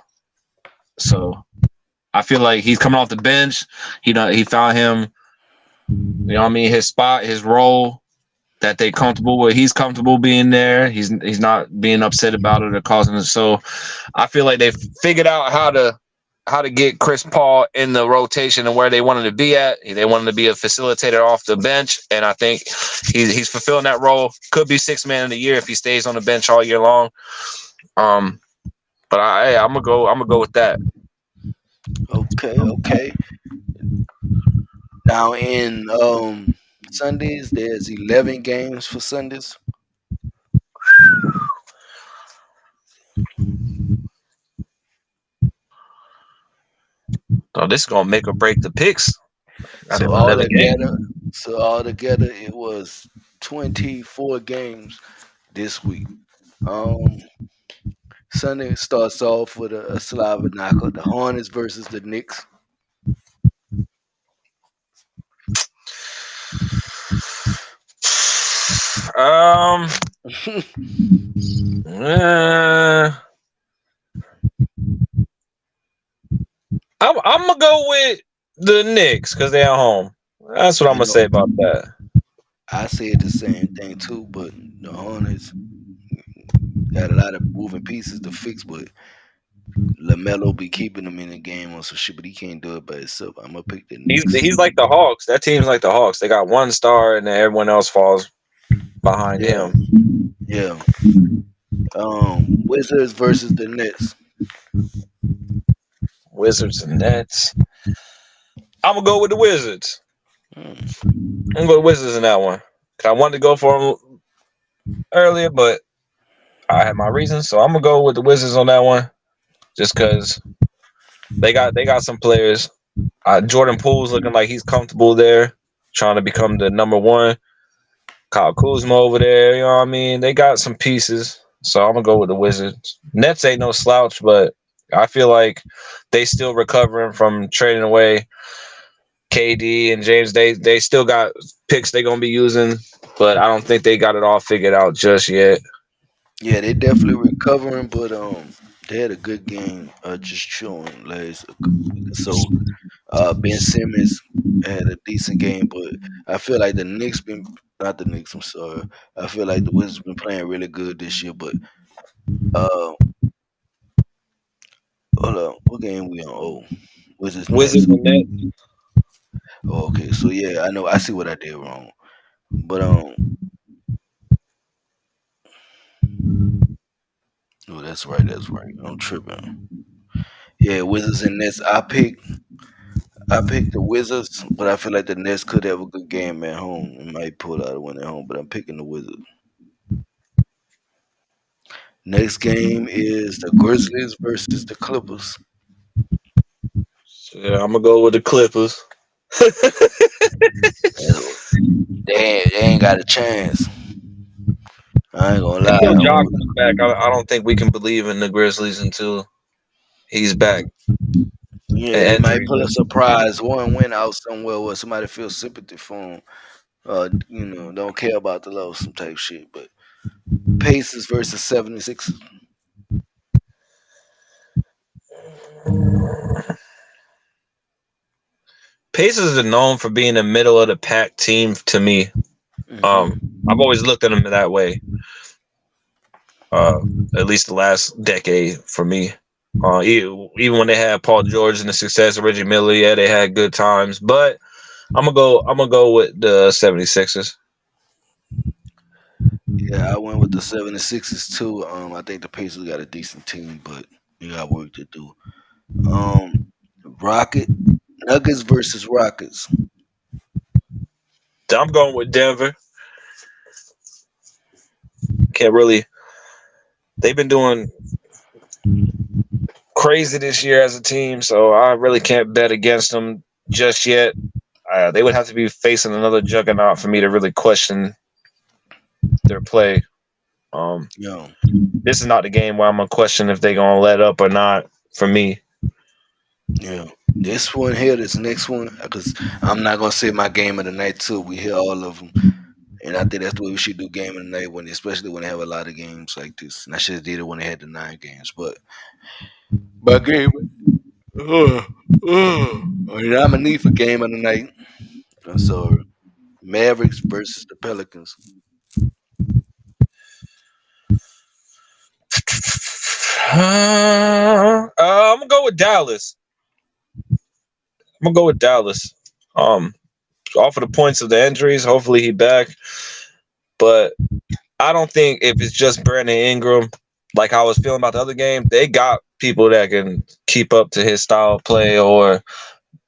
So I feel like he's coming off the bench. He found him, you know what I mean, his spot, his role that they comfortable with. He's comfortable being there. He's not being upset about it or causing it. So I feel like they've figured out how to get Chris Paul in the rotation and where they wanted to be at. They wanted to be a facilitator off the bench, and I think he's fulfilling that role. Could be sixth man of the year if he stays on the bench all year long. But I'm gonna go with that. Okay. Now in Sundays, there's 11 games for Sundays. Oh, this is gonna make or break the picks. So all together, it was 24 games this week. Sunday starts off with a Slava knocker, the Hornets versus the Knicks. I'm gonna go with the Knicks because they're at home. That's what I'm gonna say about that. I said the same thing too, but the Hornets got a lot of moving pieces to fix, but LaMelo be keeping them in the game on some shit, but he can't do it by himself. I'm gonna pick the Knicks. He's like the Hawks. That team's like the Hawks. They got one star, and then everyone else falls behind him. Yeah. Wizards versus the Nets. Wizards and Nets. I'm gonna go with the Wizards. I'm gonna go with Wizards in that one. I wanted to go for them earlier, but I had my reasons, so I'm gonna go with the Wizards on that one. Just because they got some players. Jordan Poole's looking like he's comfortable there, trying to become the number one. Kyle Kuzma over there, you know what I mean? They got some pieces, so I'm gonna go with the Wizards. Nets ain't no slouch, but I feel like they still recovering from trading away KD and James. They still got picks they're gonna be using, but I don't think they got it all figured out just yet. Yeah, they definitely recovering, but they had a good game, just chilling last. So Ben Simmons had a decent game, but I feel like not the Knicks. I'm sorry. I feel like the Wizards been playing really good this year, but Hold up, what game we on? Oh, Wizards Wizards Nets. and Nets. Oh, okay, so yeah, I know. I see what I did wrong, but oh, that's right, that's right. I'm tripping. Yeah, Wizards and Nets. I picked the Wizards, but I feel like the Nets could have a good game at home and might pull out a win at home. But I'm picking the Wizards. Next game is the Grizzlies versus the Clippers. Yeah, I'm gonna go with the Clippers. They ain't got a chance. I ain't gonna lie. Until Ja comes back, I don't think we can believe in the Grizzlies until he's back. Yeah, they And might pull a injuries. surprise one win out somewhere where somebody feels sympathy for him. Don't care about the loss, some type shit. But Pacers versus 76ers. Pacers are known for being a middle of the pack team to me. Mm-hmm. I've always looked at them that way. At least the last decade for me. Even when they had Paul George and the success of Reggie Miller, yeah, they had good times. But I'm gonna go with the 76ers. Yeah, I went with the 76ers too. I think the Pacers got a decent team, but they got work to do. Rocket Nuggets versus Rockets. I'm going with Denver. Can't really. They've been doing crazy this year as a team, so I really can't bet against them just yet. They would have to be facing another juggernaut for me to really question their play. Yo, This is not the game where I'm gonna question if they're gonna let up or not. For me, yeah. This one here, this next one, because I'm not gonna say my game of the night too. We hear all of them, and I think that's the way we should do game of the night especially when they have a lot of games like this. And I should have did it when they had the 9 games, but my game, I'm a need for game of the night. So Mavericks versus the Pelicans. I'm gonna go with Dallas. Off of the points of the injuries, hopefully he back. But I don't think if it's just Brandon Ingram, like I was feeling about the other game, they got people that can keep up to his style of play, or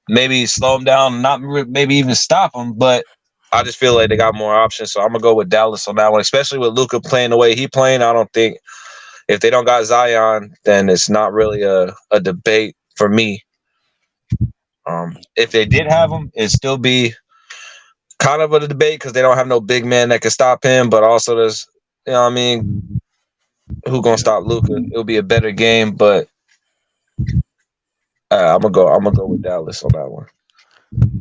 maybe slow him down, not maybe even stop him. But I just feel like they got more options, so I'm gonna go with Dallas on that one. Especially with Luka playing the way he playing, I don't think if they don't got Zion, then it's not really a debate for me. If they did have him, it'd still be kind of a debate because they don't have no big man that can stop him. But also, there's, what I mean, who gonna stop Luka? It'll be a better game, but I'm gonna go with Dallas on that one.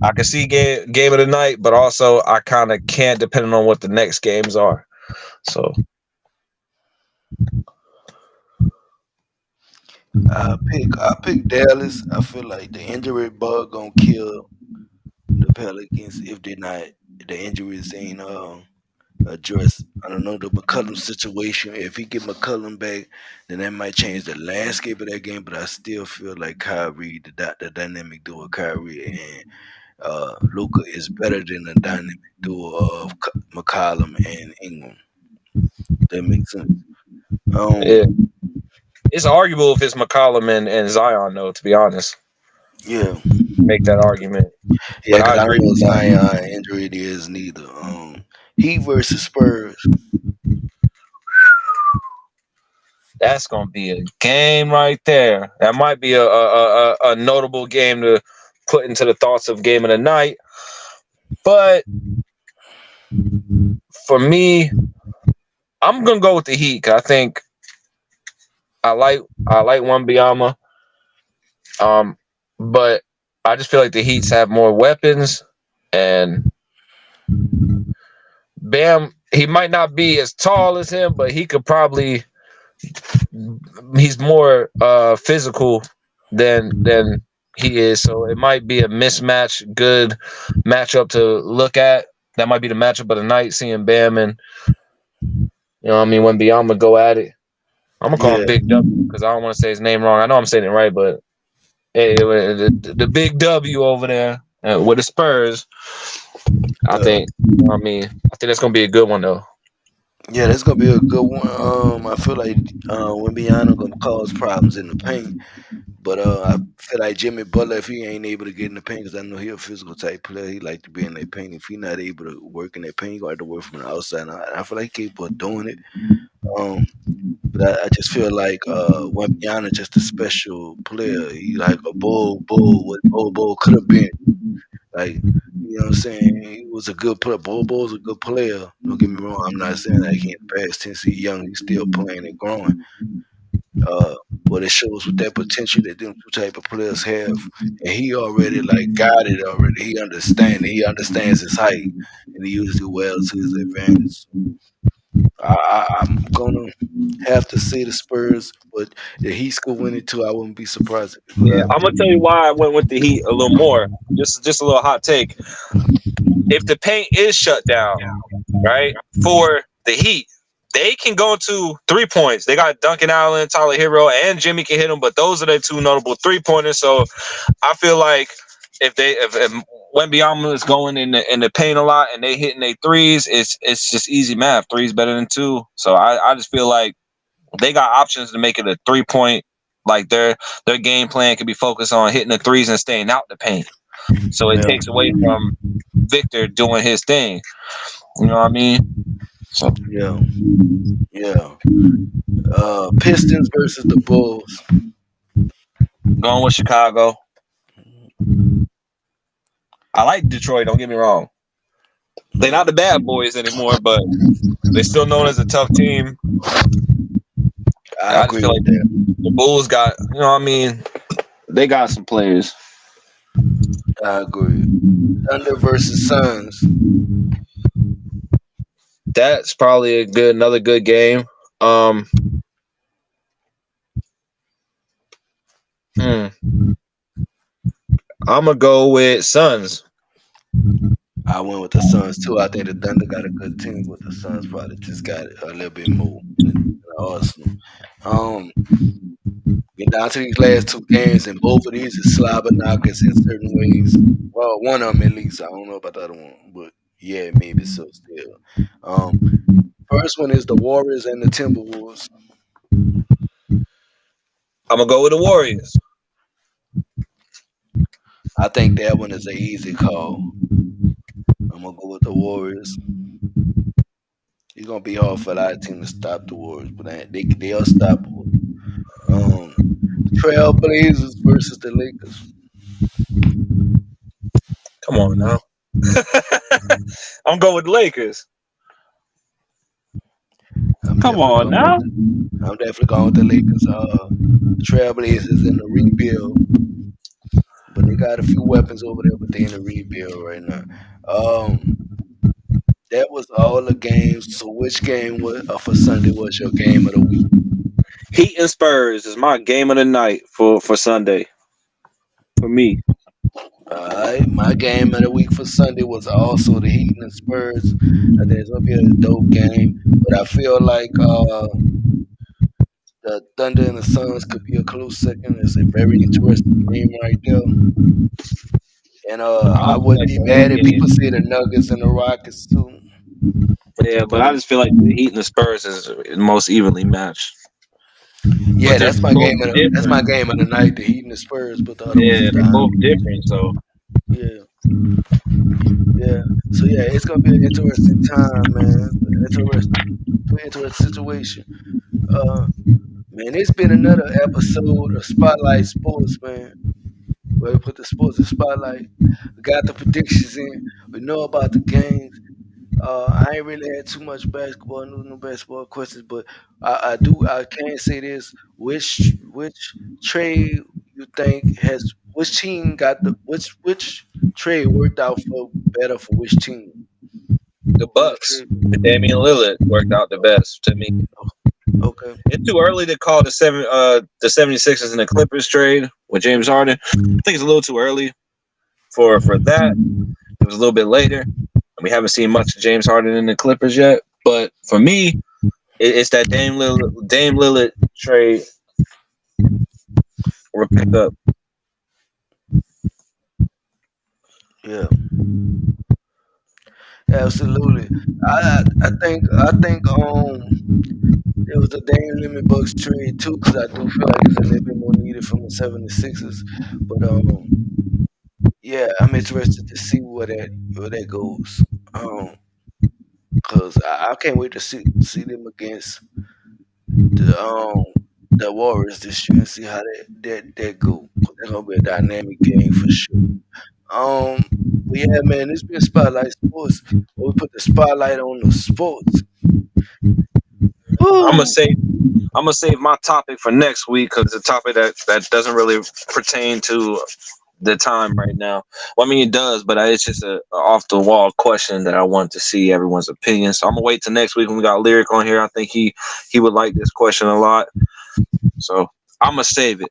I can see game of the night, but also I kind of can't depending on what the next games are. So I pick Dallas. I feel like the injury bug gonna kill the Pelicans if the injuries ain't addressed. I don't know the McCullum situation. If he get McCullum back, then that might change the landscape of that game. But I still feel like Kyrie, the dynamic duo of Kyrie and Luca is better than the dynamic duo of McCollum and Ingram. That makes sense. yeah, it's arguable if it's McCollum and Zion, though. To be honest, Yeah, make that argument. yeah, But I because I don't agree know with that. Zion injury is neither. Heat versus Spurs. That's gonna be a game right there. That might be a notable game to put into the thoughts of game of the night. But for me, I'm gonna go with the Heat. 'Cause I think I like Wembanyama. But I just feel like the Heats have more weapons, and Bam, he might not be as tall as him, but he could probably. He's more physical than he is, so it might be a mismatch. Good matchup to look at. That might be the matchup of the night. Seeing Bam and when Biyama go at it. I'm gonna call him Yeah, Big W because I don't want to say his name wrong. I know I'm saying it right, but hey, the Big W over there with the Spurs. I yeah, think. I mean, I think that's gonna be a good one though. yeah. That's gonna be a good one. I feel like Wembyana gonna cause problems in the paint, but I feel like Jimmy Butler, if he ain't able to get in the paint, because I know he a physical type player, he like to be in that paint. If he not able to work in that paint, he gonna have to work from the outside. And I feel like he capable of doing it. Um, but I just feel like Wembyana just a special player. He like a what bull could have been. Like, you know what I'm saying? He was a good player. Bobo's a good player. Don't get me wrong. I'm not saying that he in the past tense. He's young. He's still playing and growing. Uh, but it shows with that potential that them two type of players have, and he already like got it already. He understands it. He understands his height, and he uses it well to his advantage. I'm gonna have to say the Spurs, but if Heat could win it too, I wouldn't be surprised if it go Yeah, that I'm way. gonna tell you why I went with the Heat a little more. Just a little hot take. If the paint is shut down, right, for the Heat, they can go to 3 points. They got Duncan Allen, Tyler Hero, and Jimmy can hit them, but those are their two notable 3-pointers. So I feel like if Wembyama is going in the paint a lot and they hitting their threes, it's just easy math. Three's better than two. So I just feel like they got options to make it a 3-point. Like their game plan can be focused on hitting the threes and staying out the paint. So it Yeah, takes away from Victor doing his thing. You know what I mean? So yeah, yeah. Pistons versus the Bulls. going with Chicago. I like Detroit, don't get me wrong. They're not the bad boys anymore, but they're still known as a tough team. I I just agree feel with like that. the Bulls got, you know what I mean? They got some players. I agree. Thunder versus Suns. That's probably another good game. I'm gonna go with Suns. I went with the Suns too. I think the Thunder got a good team, but the Suns probably just got a little bit more than Arsenal. Um, Get down to these last two games, and both of these is slobber knockers in certain ways. Well, one of them at least. I don't know about the other one, but yeah, maybe so. Still, um, first one is the Warriors and the Timberwolves. I'm gonna go with the Warriors. I think that one is an easy call. I'm gonna go with the Warriors. It's gonna be hard for a lot of teams to stop the Warriors, but they are stoppable. Um, Trailblazers versus the Lakers. Come on now. I'm going with the Lakers. I'm Come definitely on going with now. I'm definitely going with the Lakers. The Trailblazers in the rebuild, but they got a few weapons over there, but they in the rebuild right now. Um, that was all the games. So which game was for Sunday was your game of the week? Heat and Spurs is my game of the night for Sunday. For me. All right, my game of the week for Sunday was also the Heat and the Spurs. I think it's gonna be a dope game, but I feel like the Thunder and the Suns could be a close second. It's a very interesting game right there. And I I feel wouldn't like be the mad whole if people game. say the Nuggets and the Rockets too. Yeah, but But I just feel like the Heat and the Spurs is most evenly matched. yeah, But they're that's my both game. That's my different. game of the night. The Heat and the Spurs, but the other ones Yeah, is they're the both different. So yeah, yeah. So yeah, it's gonna be an interesting time, man. Interesting situation. Uh, Man, it's been another episode of Spotlight Sports, man. Where we put the sports in spotlight. We got the predictions in. We know about the games. I ain't really had too much basketball, no basketball questions, but I can say this: which trade you think has which team got the which trade worked out for better for which team? the Which Bucks, trade? the Damian Lillard worked out the best to me. Okay, It's too early to call the 76ers and the Clippers trade with James Harden. I think it's a little too early for that. It was a little bit later. We haven't seen much of James Harden in the Clippers yet. But for me, It's that Dame Lillard trade or pickup. Yeah, absolutely. I think it was a Dame Limit Bucks trade too, because I do feel like it's a little bit more needed from the 76ers. But yeah, I'm interested to see where that goes. Cause I can't wait to see them against the the Warriors this year and see how that go. 'Cause that's gonna be a dynamic game for sure. But yeah, man, it's been Spotlight Sports. We put the spotlight on the sports. I'm gonna Woo! say I'm gonna save my topic for next week because it's a topic that doesn't really pertain to the time right now. Well, I mean, it does, but it's just a off the wall question that I want to see everyone's opinion. So I'm gonna wait till next week when we got Lyric on here. I think he would like this question a lot. So I'm gonna save it.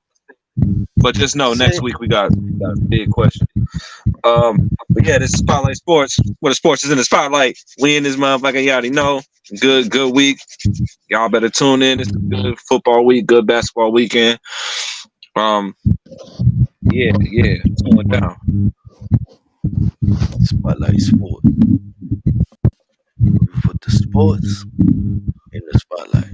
But just know next week we got a big question. But yeah, this is Spotlight Sports. Where the sports is in the spotlight. We in this motherfucker. You already know. Good week. Y'all better tune in. It's a good football week, good basketball weekend. Yeah. Tune it down. Spotlight Sports. We put the sports in the spotlight.